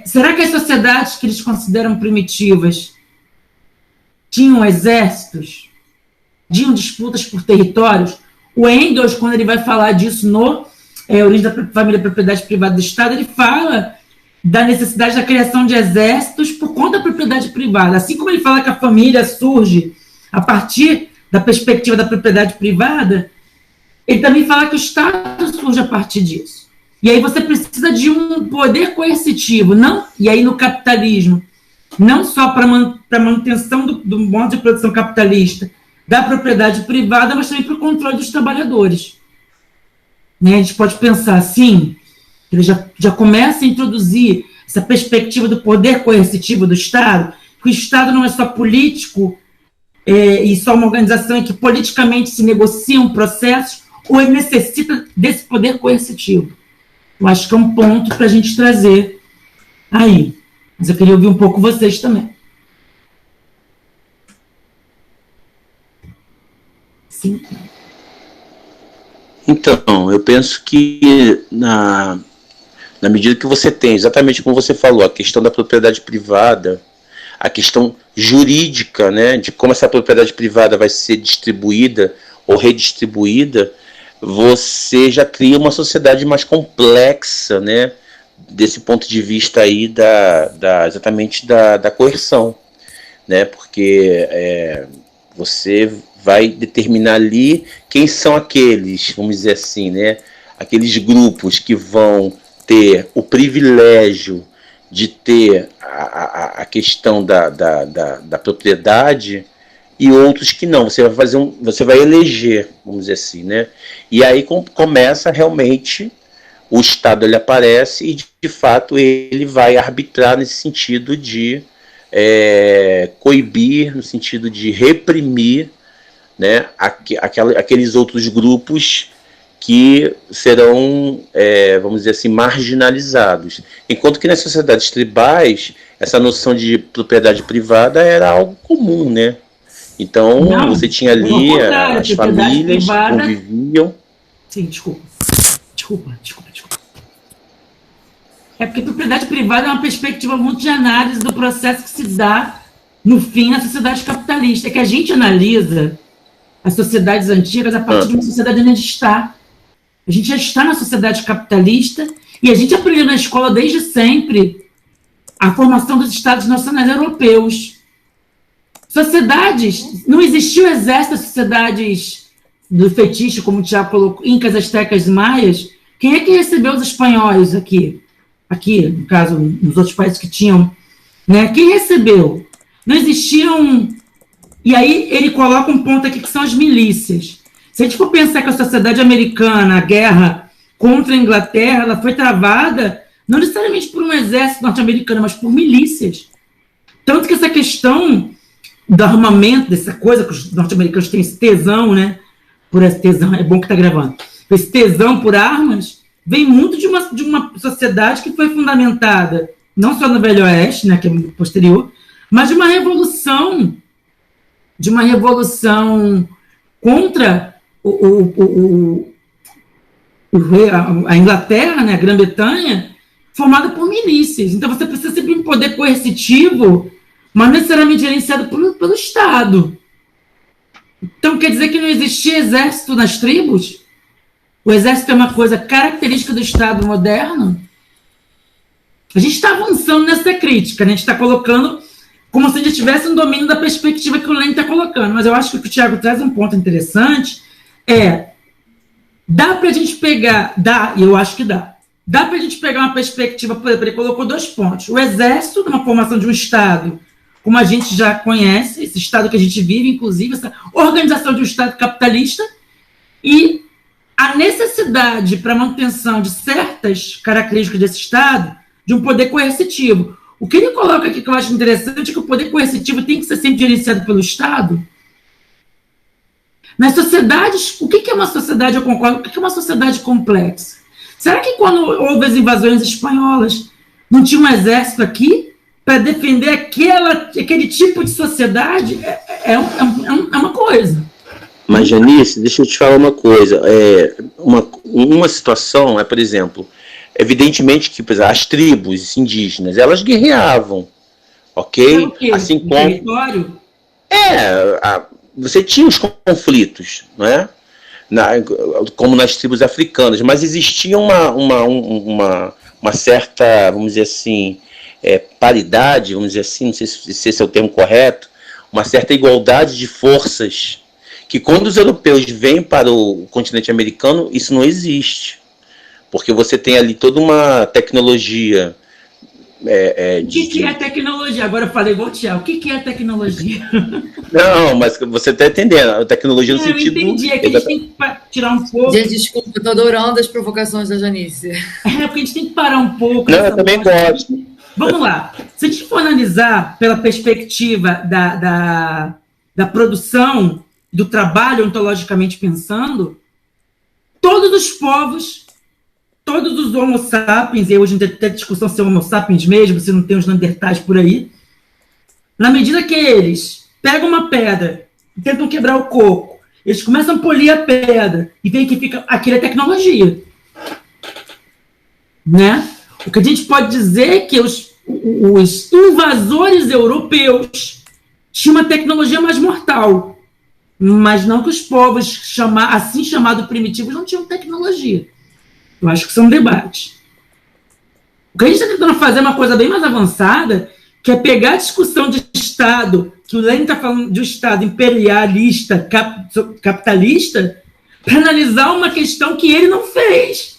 Será que as sociedades que eles consideram primitivas tinham exércitos, tinham disputas por territórios? O Engels, quando ele vai falar disso no Origem da Família e Propriedade Privada do Estado, ele fala da necessidade da criação de exércitos por conta da propriedade privada. Assim como ele fala que a família surge a partir da perspectiva da propriedade privada, ele também fala que o Estado surge a partir disso. E aí você precisa de um poder coercitivo, e aí no capitalismo, não só para a manutenção do modo de produção capitalista, da propriedade privada, mas também para o controle dos trabalhadores. Né? A gente pode pensar assim, ele já começa a introduzir essa perspectiva do poder coercitivo do Estado, que o Estado não é só político e só uma organização em que politicamente se negociam processos, ou ele necessita desse poder coercitivo. Eu acho que é um ponto para a gente trazer aí. Mas eu queria ouvir um pouco vocês também. Sim. Então, eu penso que na medida que você tem, exatamente como você falou, a questão da propriedade privada, a questão jurídica, né, de como essa propriedade privada vai ser distribuída ou redistribuída, você já cria uma sociedade mais complexa, né, desse ponto de vista aí exatamente da coerção, né, porque você vai determinar ali quem são aqueles, vamos dizer assim, né, aqueles grupos que vão ter o privilégio de ter a questão da propriedade e outros que não. Você vai eleger, vamos dizer assim, né? E aí começa realmente o Estado ele aparece e, de fato, ele vai arbitrar nesse sentido de coibir, no sentido de reprimir, né, aqueles outros grupos que serão, vamos dizer assim, marginalizados. Enquanto que nas sociedades tribais, essa noção de propriedade privada era algo comum, né? Então, você tinha ali as famílias que conviviam. Sim, desculpa. É porque propriedade privada é uma perspectiva muito de análise do processo que se dá, no fim, na sociedade capitalista. É que a gente analisa as sociedades antigas a partir de uma sociedade onde a gente está. A gente já está na sociedade capitalista e a gente aprendeu na escola desde sempre a formação dos Estados nacionais europeus. Sociedades, não existiu exército das sociedades do fetiche, como o Tiago colocou, incas, astecas e maias. Quem é que recebeu os espanhóis aqui? Aqui, no caso, nos outros países que tinham, né? Quem recebeu? Não existiam... E aí ele coloca um ponto aqui que são as milícias. Se a gente for pensar que a sociedade americana, a guerra contra a Inglaterra, ela foi travada não necessariamente por um exército norte-americano, mas por milícias. Tanto que essa questão do armamento, dessa coisa que os norte-americanos têm esse tesão, né? Por esse tesão, é bom que está gravando. Esse tesão por armas vem muito de uma sociedade que foi fundamentada não só no Velho Oeste, né, que é posterior, mas de uma revolução contra a Inglaterra, né, a Grã-Bretanha, formada por milícias. Então você precisa sempre de um poder coercitivo, mas necessariamente gerenciado pelo Estado. Então quer dizer que não existia exército nas tribos? O exército é uma coisa característica do Estado moderno? A gente está avançando nessa crítica, né? A gente está colocando como se a gente tivesse um domínio da perspectiva que o Lenin está colocando. Mas eu acho que o Tiago traz um ponto interessante, dá para a gente pegar, e eu acho que dá para a gente pegar uma perspectiva, por exemplo, ele colocou 2 pontos. O exército, numa formação de um Estado, como a gente já conhece, esse Estado que a gente vive, inclusive, essa organização de um Estado capitalista, e a necessidade para a manutenção de certas características desse Estado, de um poder coercitivo. O que ele coloca aqui que eu acho interessante é que o poder coercitivo tem que ser sempre gerenciado pelo Estado. Nas sociedades, o que é uma sociedade, eu concordo, o que é uma sociedade complexa? Será que quando houve as invasões espanholas, não tinha um exército aqui para defender aquele tipo de sociedade? É uma coisa. Mas, Janice, deixa eu te falar uma coisa. Uma situação por exemplo, evidentemente que, por exemplo, as tribos indígenas, elas guerreavam, ok? Assim como... território? Você tinha os conflitos, não é? Como nas tribos africanas, mas existia uma certa, vamos dizer assim, paridade, vamos dizer assim, não sei se esse é o termo correto, uma certa igualdade de forças, que quando os europeus vêm para o continente americano, isso não existe. Porque você tem ali toda uma tecnologia. O que é tecnologia? Agora eu falei, vou Tiago, o que é tecnologia? Não, mas você está entendendo. A tecnologia no sentido... Eu entendi, é que a gente tem que tirar um pouco... Gente, desculpa, eu estou adorando as provocações da Janice. Porque a gente tem que parar um pouco... Não, eu também gosto. Vamos lá. Se a gente for analisar pela perspectiva da produção, do trabalho ontologicamente pensando, todos os povos, todos os homo sapiens, e hoje tem discussão se é homo sapiens mesmo, se não tem os neandertais por aí, na medida que eles pegam uma pedra e tentam quebrar o coco, eles começam a polir a pedra e veem que fica... Aquilo é tecnologia. Né? O que a gente pode dizer é que os invasores europeus tinham uma tecnologia mais mortal, mas não que os povos assim chamados primitivos não tinham tecnologia. Eu acho que isso é um debate. O que a gente está tentando fazer é uma coisa bem mais avançada, que é pegar a discussão de Estado, que o Lenin está falando de um Estado imperialista, capitalista, para analisar uma questão que ele não fez.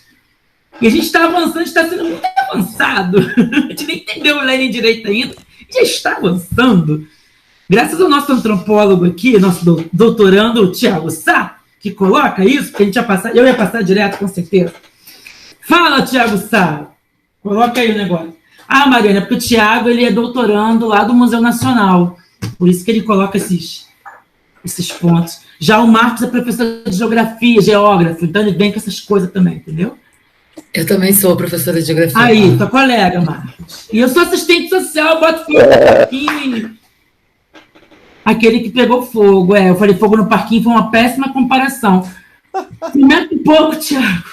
E a gente está avançando, a gente está sendo muito avançado. A gente nem entendeu o Lenin direito ainda, já está avançando. Graças ao nosso antropólogo aqui, nosso doutorando, o Tiago Sá, que coloca isso, porque a gente eu ia passar direto, com certeza. Fala, Tiago Sá. Coloca aí o negócio. Ah, Mariana, porque o Tiago ele é doutorando lá do Museu Nacional. Por isso que ele coloca esses pontos. Já o Marcos é professor de geografia, geógrafo, então ele vem com essas coisas também, entendeu? Eu também sou professora de geografia. Aí, tua colega, Marcos. E eu sou assistente social, boto fogo no parquinho. Aquele que pegou fogo, eu falei fogo no parquinho, foi uma péssima comparação. Comenta um pouco, Tiago.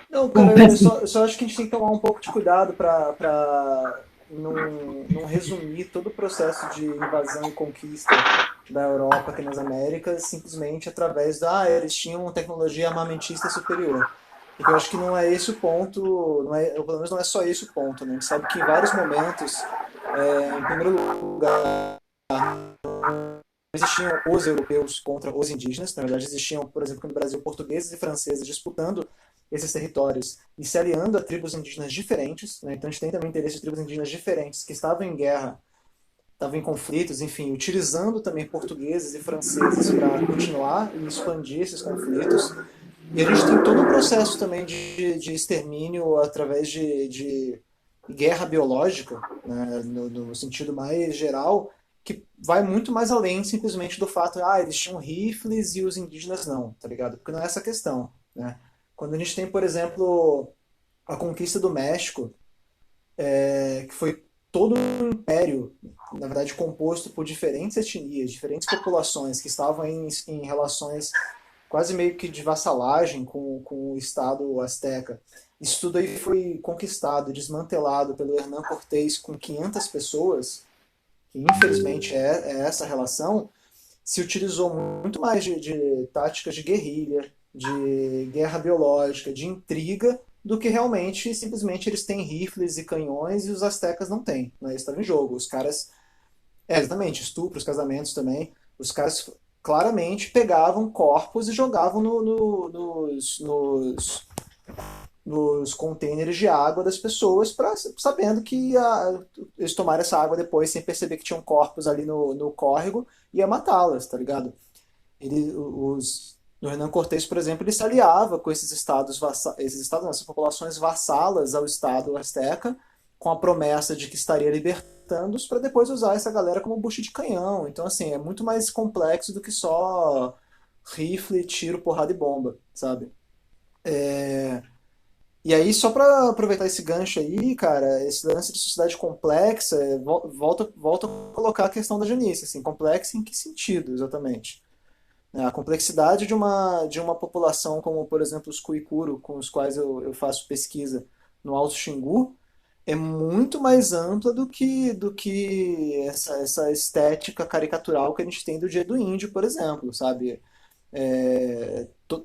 Não, cara, eu só acho que a gente tem que tomar um pouco de cuidado para não resumir todo o processo de invasão e conquista da Europa aqui nas Américas simplesmente através eles tinham tecnologia armamentista superior. Porque eu acho que não é esse o ponto, ou pelo menos não é só esse o ponto, né? A gente sabe que em vários momentos, em primeiro lugar, existiam os europeus contra os indígenas. Na verdade, existiam, por exemplo, no Brasil, portugueses e franceses disputando esses territórios e se aliando a tribos indígenas diferentes, né? Então a gente tem também interesse de tribos indígenas diferentes que estavam em guerra, estavam em conflitos, enfim, utilizando também portugueses e franceses para continuar e expandir esses conflitos. E a gente tem todo um processo também de extermínio através de guerra biológica, né? No sentido mais geral, que vai muito mais além simplesmente do fato eles tinham rifles e os indígenas não, tá ligado? Porque não é essa a questão, né? Quando a gente tem, por exemplo, a conquista do México, que foi todo um império, na verdade, composto por diferentes etnias, diferentes populações que estavam em relações quase meio que de vassalagem com o Estado azteca. Isso tudo aí foi conquistado, desmantelado pelo Hernán Cortés com 500 pessoas, que infelizmente é essa relação. Se utilizou muito mais de táticas de guerrilha, de guerra biológica, de intriga, do que realmente, simplesmente, eles têm rifles e canhões e os aztecas não têm. Né? Isso estava em jogo. Os caras, exatamente, estupros, casamentos também, os caras claramente pegavam corpos e jogavam nos containers de água das pessoas, sabendo que eles tomaram essa água depois sem perceber que tinham corpos ali no córrego, ia matá-las, tá ligado? No Hernán Cortés, por exemplo, ele se aliava com essas populações vassalas ao Estado azteca, com a promessa de que estaria libertando-os para depois usar essa galera como bucho de canhão. Então, assim, é muito mais complexo do que só rifle, tiro, porrada e bomba, sabe? E aí, só para aproveitar esse gancho aí, cara, esse lance de sociedade complexa, volta a colocar a questão da Janice, assim, complexa em que sentido, exatamente? A complexidade de uma população como, por exemplo, os Kuikuro, com os quais eu faço pesquisa no Alto Xingu, é muito mais ampla do que essa estética caricatural que a gente tem do dia do índio, por exemplo, sabe?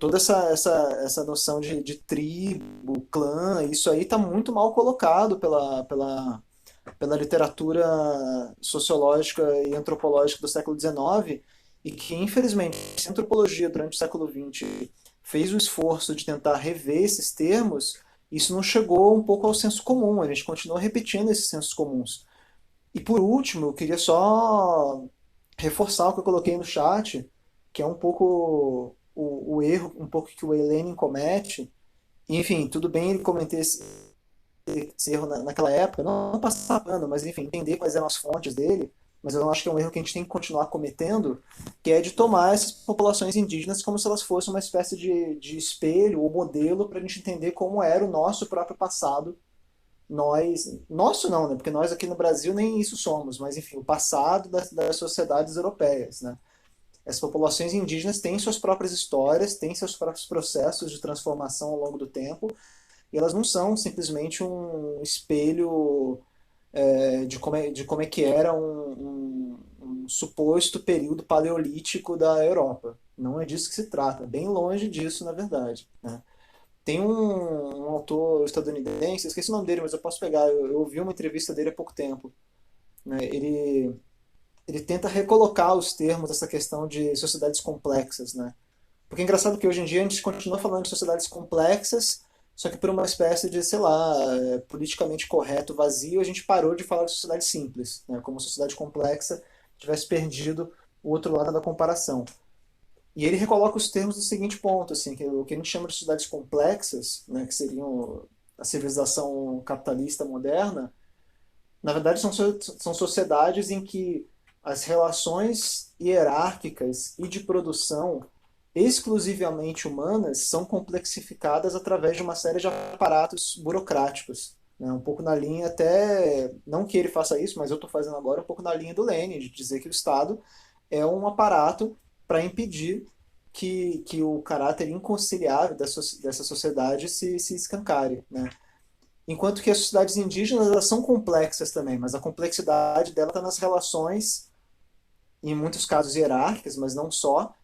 Toda essa noção de tribo, clã, isso aí está muito mal colocado pela literatura sociológica e antropológica do século XIX, e que, infelizmente, se a antropologia durante o século XX fez o esforço de tentar rever esses termos, isso não chegou um pouco ao senso comum, a gente continua repetindo esses sensos comuns. E por último, eu queria só reforçar o que eu coloquei no chat, que é um pouco o erro, um pouco que o Lenin comete. Enfim, tudo bem ele cometer esse erro naquela época, não passar pano, mas enfim, entender quais eram as fontes dele, mas eu não acho que é um erro que a gente tem que continuar cometendo, que é de tomar essas populações indígenas como se elas fossem uma espécie de espelho ou modelo para a gente entender como era o nosso próprio passado. Nosso não, né? Porque nós aqui no Brasil nem isso somos, mas enfim, o passado das sociedades europeias, né? As populações indígenas têm suas próprias histórias, têm seus próprios processos de transformação ao longo do tempo, e elas não são simplesmente um espelho de como é que era um suposto período paleolítico da Europa. Não é disso que se trata, bem longe disso, na verdade. Né? Tem um autor estadunidense, esqueci o nome dele, mas eu posso pegar, eu ouvi uma entrevista dele há pouco tempo. Né? Ele tenta recolocar os termos dessa questão de sociedades complexas, né? Porque é engraçado que hoje em dia a gente continua falando de sociedades complexas, só que por uma espécie de, sei lá, politicamente correto, vazio, a gente parou de falar de sociedade simples, né? Como sociedade complexa tivesse perdido o outro lado da comparação. E ele recoloca os termos do seguinte ponto, assim, que o que a gente chama de sociedades complexas, né, que seriam a civilização capitalista moderna, na verdade são sociedades em que as relações hierárquicas e de produção exclusivamente humanas são complexificadas através de uma série de aparatos burocráticos. Né? Um pouco na linha até, não que ele faça isso, mas eu estou fazendo agora um pouco na linha do Lenin, de dizer que o Estado é um aparato para impedir que o caráter inconciliável dessa sociedade se escancare. Né? Enquanto que as sociedades indígenas elas são complexas também, mas a complexidade dela está nas relações, em muitos casos hierárquicas, mas não só,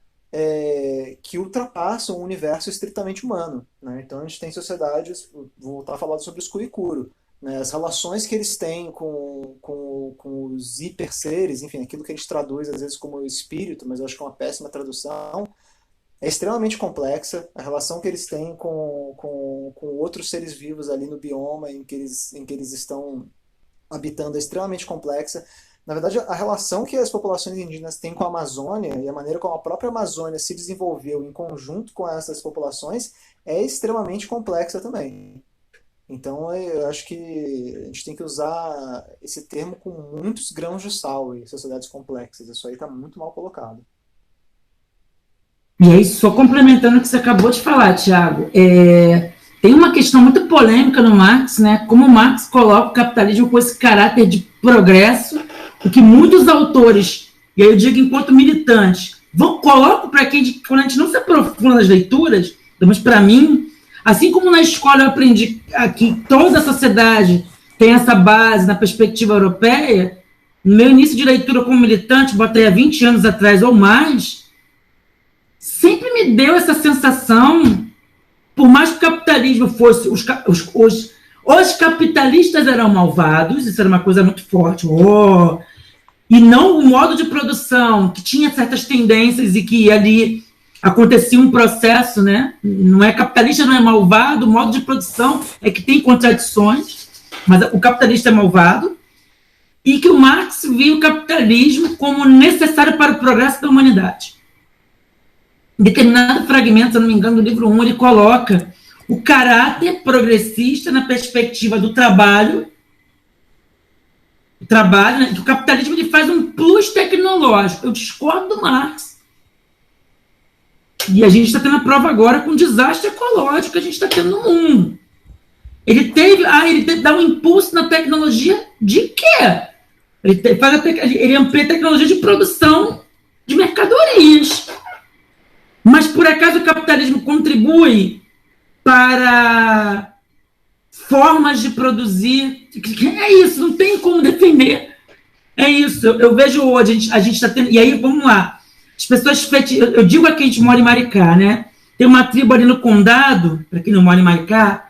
que ultrapassam o universo estritamente humano. Né? Então a gente tem sociedades, vou voltar a falar sobre os Kurikuro, né? As relações que eles têm com os hiperseres, enfim, aquilo que a gente traduz às vezes como espírito, mas eu acho que é uma péssima tradução, é extremamente complexa. A relação que eles têm com outros seres vivos ali no bioma em que eles estão habitando é extremamente complexa. Na verdade, a relação que as populações indígenas têm com a Amazônia e a maneira como a própria Amazônia se desenvolveu em conjunto com essas populações é extremamente complexa também. Então, eu acho que a gente tem que usar esse termo com muitos grãos de sal em sociedades complexas. Isso aí está muito mal colocado. E aí, só complementando o que você acabou de falar, Tiago, tem uma questão muito polêmica no Marx, né? Como o Marx coloca o capitalismo com esse caráter de progresso, o que muitos autores, e aí eu digo enquanto militantes, colocam para quando a gente não se aprofunda nas leituras, mas para mim, assim como na escola eu aprendi que toda a sociedade tem essa base na perspectiva europeia, no meu início de leitura como militante, botei há 20 anos atrás ou mais, sempre me deu essa sensação, por mais que o capitalismo fosse, os capitalistas eram malvados, isso era uma coisa muito forte, e não o modo de produção, que tinha certas tendências e que ali acontecia um processo, né? Não é capitalista, não é malvado, o modo de produção é que tem contradições, mas o capitalista é malvado, e que o Marx viu o capitalismo como necessário para o progresso da humanidade. Em determinado fragmento, se eu não me engano, do livro 1, ele coloca o caráter progressista na perspectiva do trabalho, né, que o capitalismo ele faz um plus tecnológico. Eu discordo do Marx. E a gente está tendo a prova agora com o desastre ecológico que a gente está tendo no mundo. Ele dá um impulso na tecnologia de quê? Ele amplia a tecnologia de produção de mercadorias. Mas, por acaso, o capitalismo contribui para formas de produzir? É isso, não tem como defender. É isso, eu vejo hoje, a gente está tendo... E aí, vamos lá. As pessoas... Eu digo aqui, a gente mora em Maricá, né? Tem uma tribo ali no Condado, para quem não mora em Maricá,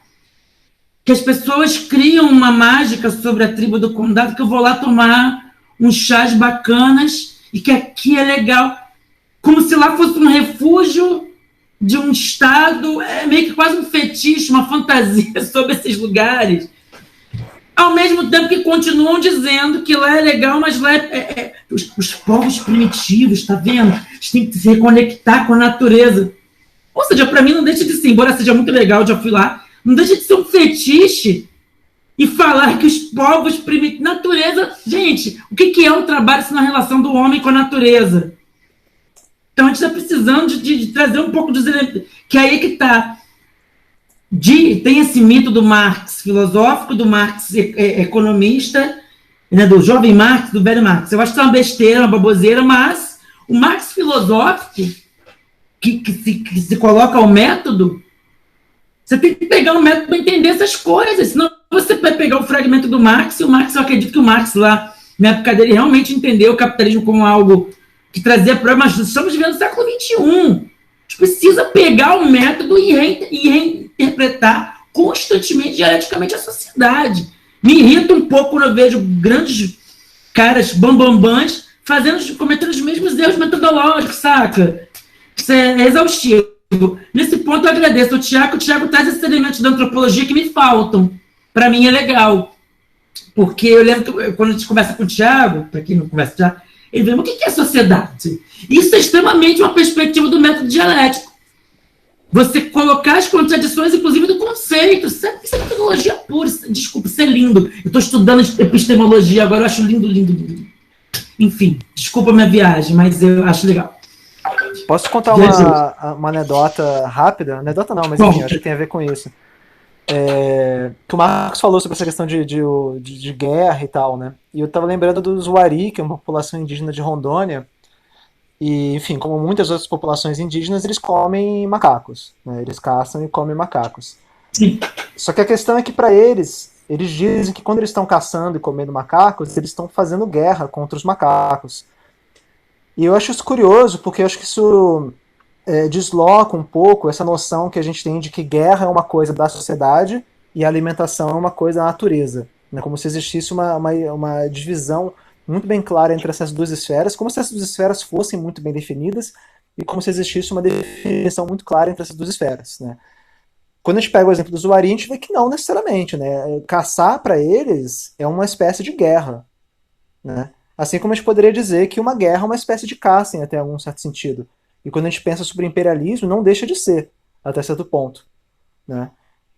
que as pessoas criam uma mágica sobre a tribo do Condado, que eu vou lá tomar uns chás bacanas e que aqui é legal... Como se lá fosse um refúgio de um Estado, meio que quase um fetiche, uma fantasia sobre esses lugares. Ao mesmo tempo que continuam dizendo que lá é legal, mas lá os povos primitivos, tá vendo? A gente tem que se reconectar com a natureza. Ou seja, para mim não deixa de ser, embora seja muito legal, já fui lá, não deixa de ser um fetiche e falar que os povos primitivos... Natureza... Gente, o que é o trabalho se não a relação do homem com a natureza? Então, a gente está precisando de trazer um pouco dos elementos. Que aí é que está. Tem esse mito do Marx filosófico, do Marx economista, né, do jovem Marx, do velho Marx. Eu acho que é uma besteira, uma baboseira, mas o Marx filosófico, que se coloca ao método, você tem que pegar um método para entender essas coisas. Senão você vai pegar o fragmento do Marx, e o Marx, eu acredito que o Marx lá, na época dele, realmente entendeu o capitalismo como algo que trazia problemas. Nós estamos vivendo no século XXI. A gente precisa pegar o método e reinterpretar constantemente, dialeticamente, a sociedade. Me irrita um pouco quando eu vejo grandes caras bambambãs cometendo os mesmos erros metodológicos, saca? Isso é exaustivo. Nesse ponto eu agradeço ao Tiago. O Tiago traz esses elementos da antropologia que me faltam. Para mim é legal. Porque eu lembro que quando a gente conversa com o Tiago, para quem não conversa já, Ele vê, mas o que é sociedade? Isso é extremamente uma perspectiva do método dialético. Você colocar as contradições, inclusive, do conceito. Isso é metodologia pura. Desculpa, isso é lindo. Eu estou estudando epistemologia agora, eu acho lindo, lindo, lindo. Enfim, desculpa a minha viagem, mas eu acho legal. Posso contar uma anedota rápida? Anedota não, mas enfim, acho que tem a ver com isso. Que o Marcos falou sobre essa questão de guerra e tal, né? E eu estava lembrando dos Wari, que é uma população indígena de Rondônia. E, enfim, como muitas outras populações indígenas, eles comem macacos, né? Eles caçam e comem macacos. Sim. Só que a questão é que para eles dizem que quando eles estão caçando e comendo macacos, eles estão fazendo guerra contra os macacos. E eu acho isso curioso, porque eu acho que isso desloca um pouco essa noção que a gente tem de que guerra é uma coisa da sociedade e a alimentação é uma coisa da natureza, né? Como se existisse uma divisão muito bem clara entre essas duas esferas, como se essas duas esferas fossem muito bem definidas e como se existisse uma definição muito clara entre essas duas esferas, né? Quando a gente pega o exemplo dos Wari, a gente vê que não necessariamente, né? Caçar para eles é uma espécie de guerra, né? Assim como a gente poderia dizer que uma guerra é uma espécie de caça, em até algum certo sentido. E quando a gente pensa sobre imperialismo, não deixa de ser, até certo ponto, né?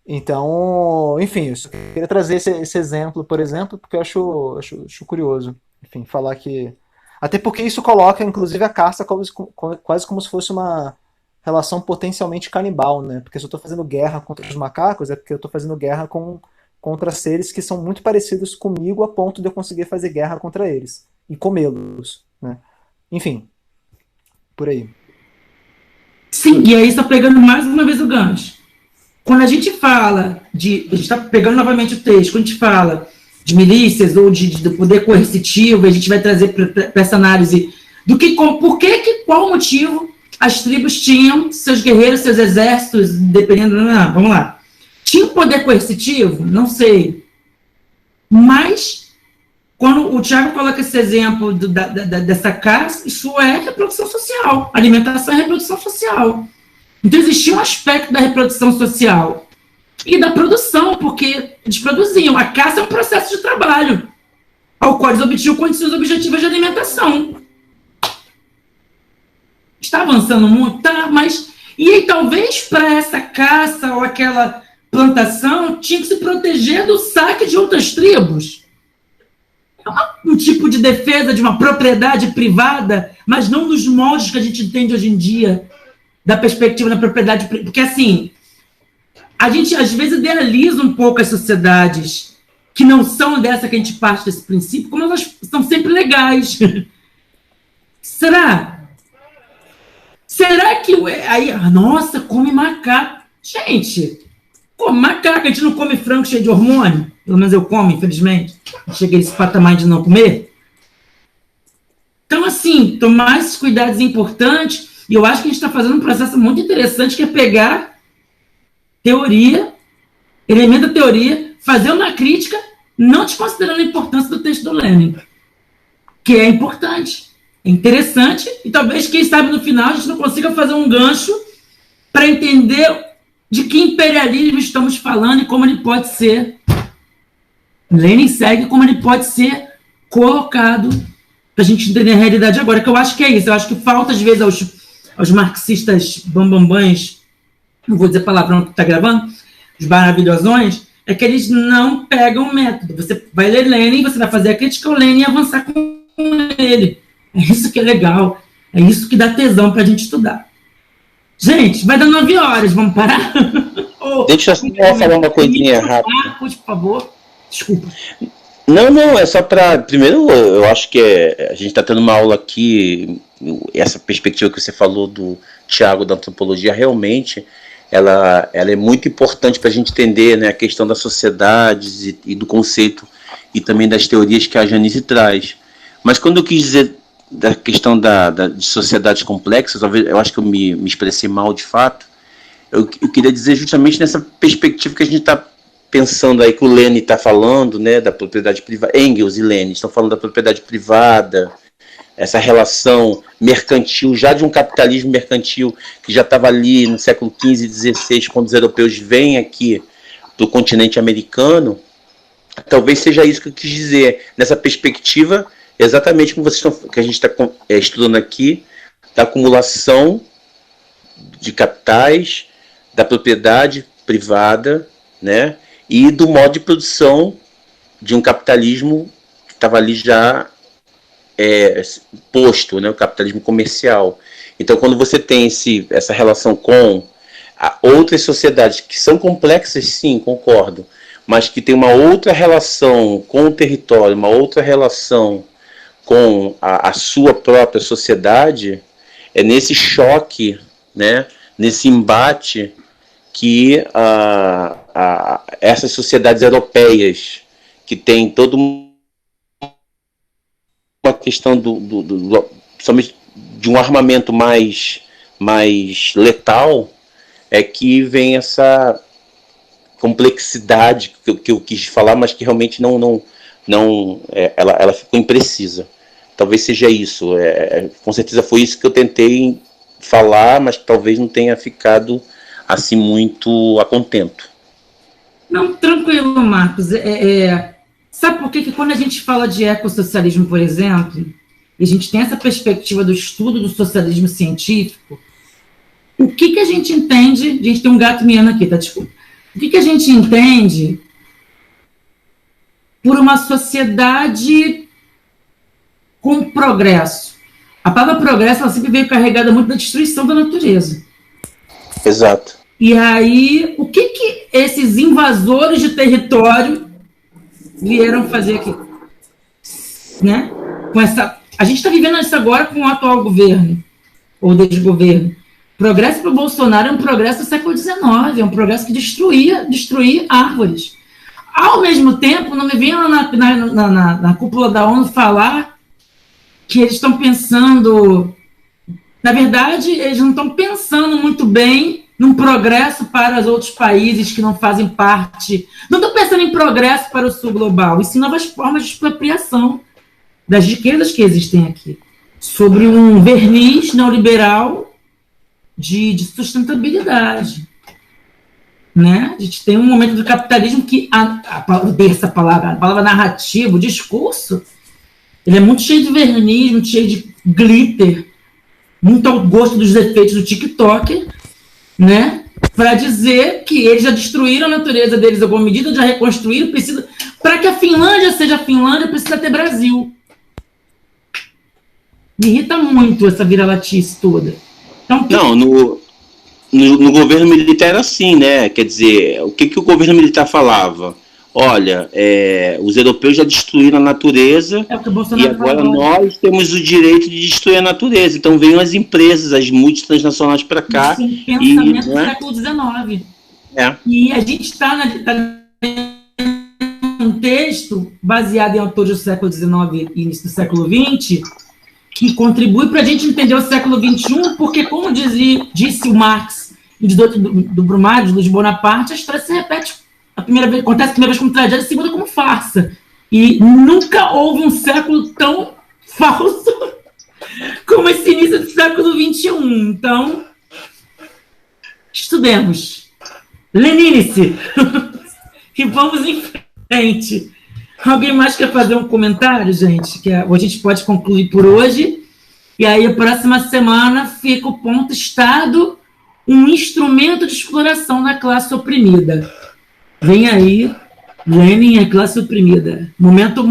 Então, enfim, eu queria trazer esse exemplo, por exemplo, porque eu acho curioso. Enfim, falar que... Até porque isso coloca, inclusive, a caça quase como se fosse uma relação potencialmente canibal, né? Porque se eu estou fazendo guerra contra os macacos, é porque eu estou fazendo guerra contra seres que são muito parecidos comigo a ponto de eu conseguir fazer guerra contra eles e comê-los, né? Enfim, por aí. Sim, e aí está pegando mais uma vez o gancho. Quando a gente fala a gente está pegando novamente o texto, quando a gente fala de milícias ou de poder coercitivo, a gente vai trazer para essa análise qual motivo as tribos tinham seus guerreiros, seus exércitos, dependendo... vamos lá. Tinha poder coercitivo? Não sei. Mas, quando o Tiago coloca esse exemplo dessa caça, isso é reprodução social. Alimentação é reprodução social. Então, existia um aspecto da reprodução social e da produção, porque eles produziam. A caça é um processo de trabalho, ao qual eles obtinham condições objetivas de alimentação. Está avançando muito? Tá, mas... E aí, talvez, para essa caça ou aquela plantação, tinha que se proteger do saque de outras tribos. É um tipo de defesa de uma propriedade privada, mas não nos moldes que a gente entende hoje em dia, da perspectiva da propriedade privada. Porque, assim, a gente, às vezes, idealiza um pouco as sociedades que não são dessa que a gente parte desse princípio, como elas são sempre legais. Será que... Aí, nossa, come macaco. Gente, come macaco, a gente não come frango cheio de hormônio. Pelo menos eu como, infelizmente. Cheguei nesse patamar de não comer. Então, assim, tomar esses cuidados é importante. E eu acho que a gente está fazendo um processo muito interessante, que é pegar teoria, elemento da teoria, fazer uma crítica, não desconsiderando a importância do texto do Lenin, que é importante, é interessante, e talvez, quem sabe, no final, a gente não consiga fazer um gancho para entender de que imperialismo estamos falando e como ele pode ser... Lenin segue como ele pode ser colocado para a gente entender a realidade agora, que eu acho que é isso. Eu acho que falta, às vezes, aos marxistas bambambãs, não vou dizer palavrão que está gravando, os maravilhosões, é que eles não pegam o método. Você vai ler Lenin, você vai fazer a crítica ao Lenin e avançar com ele. É isso que é legal, é isso que dá tesão para a gente estudar. Gente, vai dar 9 horas, vamos parar? Deixa eu só falar uma coisinha rápida. Marcos, por favor. Desculpa. Não, é só para... Primeiro, eu acho que a gente está tendo uma aula aqui, essa perspectiva que você falou do Tiago da antropologia, realmente, ela é muito importante para a gente entender, né, a questão das sociedades e do conceito e também das teorias que a Janice traz. Mas quando eu quis dizer da questão de sociedades complexas, eu acho que eu me expressei mal de fato, eu queria dizer justamente nessa perspectiva que a gente está pensando aí, que o Lenin está falando, né, da propriedade privada, Engels e Lenin estão falando da propriedade privada, essa relação mercantil, já de um capitalismo mercantil que já estava ali no século XV e XVI, quando os europeus vêm aqui do continente americano. Talvez seja isso que eu quis dizer, nessa perspectiva exatamente como que a gente está estudando aqui, da acumulação de capitais, da propriedade privada, né, e do modo de produção de um capitalismo que estava ali já posto, né, o capitalismo comercial. Então, quando você tem essa relação com outras sociedades que são complexas, sim, concordo, mas que tem uma outra relação com o território, uma outra relação com a sua própria sociedade, é nesse choque, né, nesse embate que essas sociedades europeias, que tem toda uma questão somente de um armamento mais letal, é que vem essa complexidade que eu quis falar, mas que realmente ela ficou imprecisa. Talvez seja isso. Com certeza foi isso que eu tentei falar, mas talvez não tenha ficado assim muito a contento. Não, tranquilo, Marcos. Sabe por que quando a gente fala de ecossocialismo, por exemplo, e a gente tem essa perspectiva do estudo do socialismo científico, o que a gente entende... A gente tem um gato miando aqui, tá? Desculpa. O que a gente entende por uma sociedade com progresso? A palavra progresso, ela sempre veio carregada muito da destruição da natureza. Exato. E aí, o que esses invasores de território vieram fazer aqui? Né? A gente está vivendo isso agora com o atual governo, ou desgoverno. Progresso para o Bolsonaro é um progresso do século XIX, é um progresso que destruía árvores. Ao mesmo tempo, não me venham na cúpula da ONU falar que eles estão pensando... Na verdade, eles não estão pensando muito bem num progresso para os outros países que não fazem parte... Não estão pensando em progresso para o sul global, e sim novas formas de expropriação das riquezas que existem aqui, sobre um verniz neoliberal de sustentabilidade. Né? A gente tem um momento do capitalismo que a palavra narrativa, o discurso, ele é muito cheio de verniz, muito cheio de glitter, muito ao gosto dos efeitos do TikTok, né? Para dizer que eles já destruíram a natureza deles em alguma medida, já reconstruíram, para que a Finlândia seja a Finlândia, precisa ter Brasil. Me irrita muito essa vira-latice toda. Então, não, no governo militar era assim, né? Quer dizer, o que o governo militar falava? Olha, os europeus já destruíram a natureza e agora nós temos o direito de destruir a natureza. Então veio as empresas, as multinacionais para cá. Sim, pensamento do século XIX. E a gente está num texto baseado em autores do século XIX e início do século XX, que contribui para a gente entender o século XXI, porque, como disse o Marx e do Brumário, de Luiz Bonaparte, a história se repete. Acontece a primeira vez como tragédia, a segunda como farsa. E nunca houve um século tão falso como esse início do século XXI. Então, estudemos. Lenine-se. E vamos em frente. Alguém mais quer fazer um comentário, gente? A gente pode concluir por hoje. E aí, a próxima semana, fica o ponto Estado, um instrumento de exploração da classe oprimida. Vem aí, Lenin, a classe oprimida. Momento...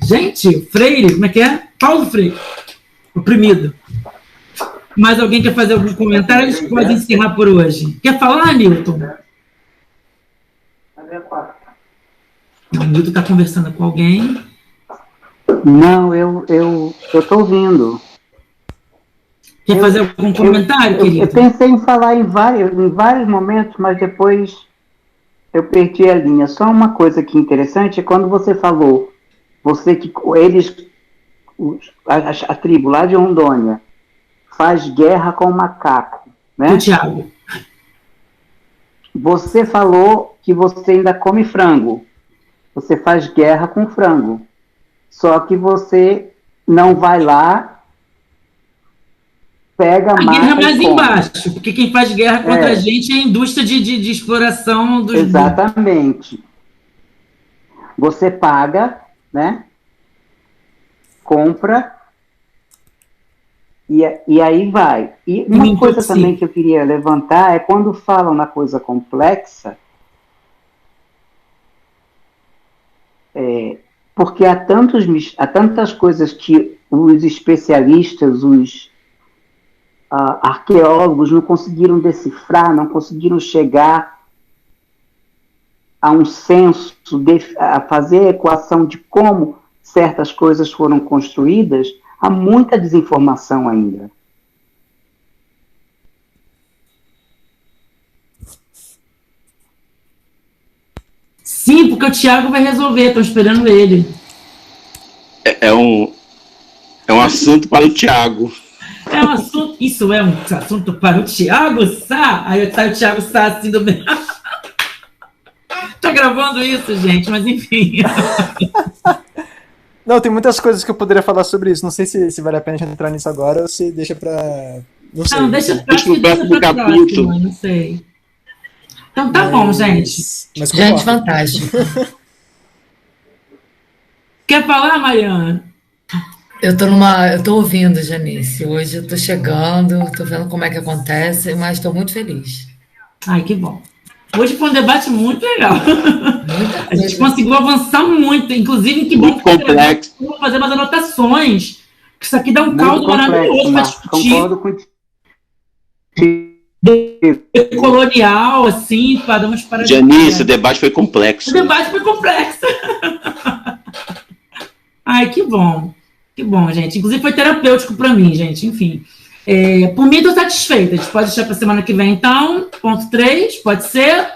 Gente, Freire, como é que é? Paulo Freire, oprimido. Mais alguém quer fazer algum comentário? A gente pode encerrar por hoje. Quer falar, Newton? O Newton está conversando com alguém. Não, eu estou ouvindo. Quer fazer algum comentário, querido? Eu pensei em falar em vários momentos, mas depois eu perdi a linha. Só uma coisa que é interessante é quando você falou, a tribo lá de Rondônia faz guerra com o macaco, né? O Thiago. Você falou que você ainda come frango. Você faz guerra com frango. Só que você não vai lá, pega a guerra mais embaixo, porque quem faz guerra contra a gente é a indústria de exploração dos... Exatamente. Você paga, né? Compra e aí vai. E uma coisa também que eu queria levantar é quando falam na coisa complexa, porque há tantas coisas que os especialistas, os arqueólogos não conseguiram decifrar, não conseguiram chegar a um senso, a fazer a equação de como certas coisas foram construídas. Há muita desinformação ainda. Sim, porque o Thiago vai resolver, estou esperando ele. É um assunto para o Thiago. Isso é um assunto para o Thiago Sá. Aí sai o Thiago Sá assim do meio. Tá gravando isso, gente, mas enfim. Não, tem muitas coisas que eu poderia falar sobre isso. Não sei se vale a pena a gente entrar nisso agora ou se deixa pra... Não sei. Não, deixa pra próxima, não sei. Então tá bom, gente. Gente, fantástico. Quer falar, Mariana? Eu tô ouvindo, Janice. Hoje eu tô chegando, tô vendo como é que acontece, mas tô muito feliz. Ai, que bom. Hoje foi um debate muito legal. A gente conseguiu avançar muito, inclusive que bom muito complexo. Vou fazer umas anotações. Isso aqui dá um caldo maravilhoso para discutir. Concordo contigo. Colonial, assim, para uns para. Janice, o debate foi complexo. O debate foi complexo. Ai, que bom. Que bom, gente. Inclusive foi terapêutico para mim, gente. Enfim. Por mim, estou satisfeita. A gente pode deixar para a semana que vem, então. Ponto 3, pode ser?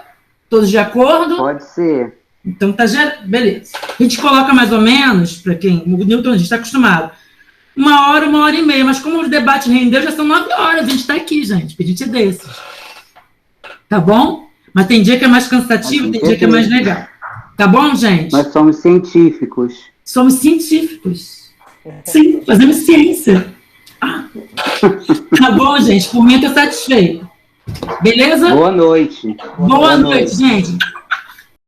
Todos de acordo? Pode ser. Então, tá já. Beleza. A gente coloca mais ou menos, para quem. O Newton, a gente está acostumado. 1 hora e meia. Mas como o debate rendeu, já são 9 horas. A gente está aqui, gente. A gente é desses. Tá bom? Mas tem dia que é mais cansativo, tem dia que é mais legal. Tá bom, gente? Nós somos científicos. Somos científicos. Sim, fazemos ciência. Tá bom, gente. Por mim, eu tô satisfeito. Beleza? Boa noite. Boa noite, gente.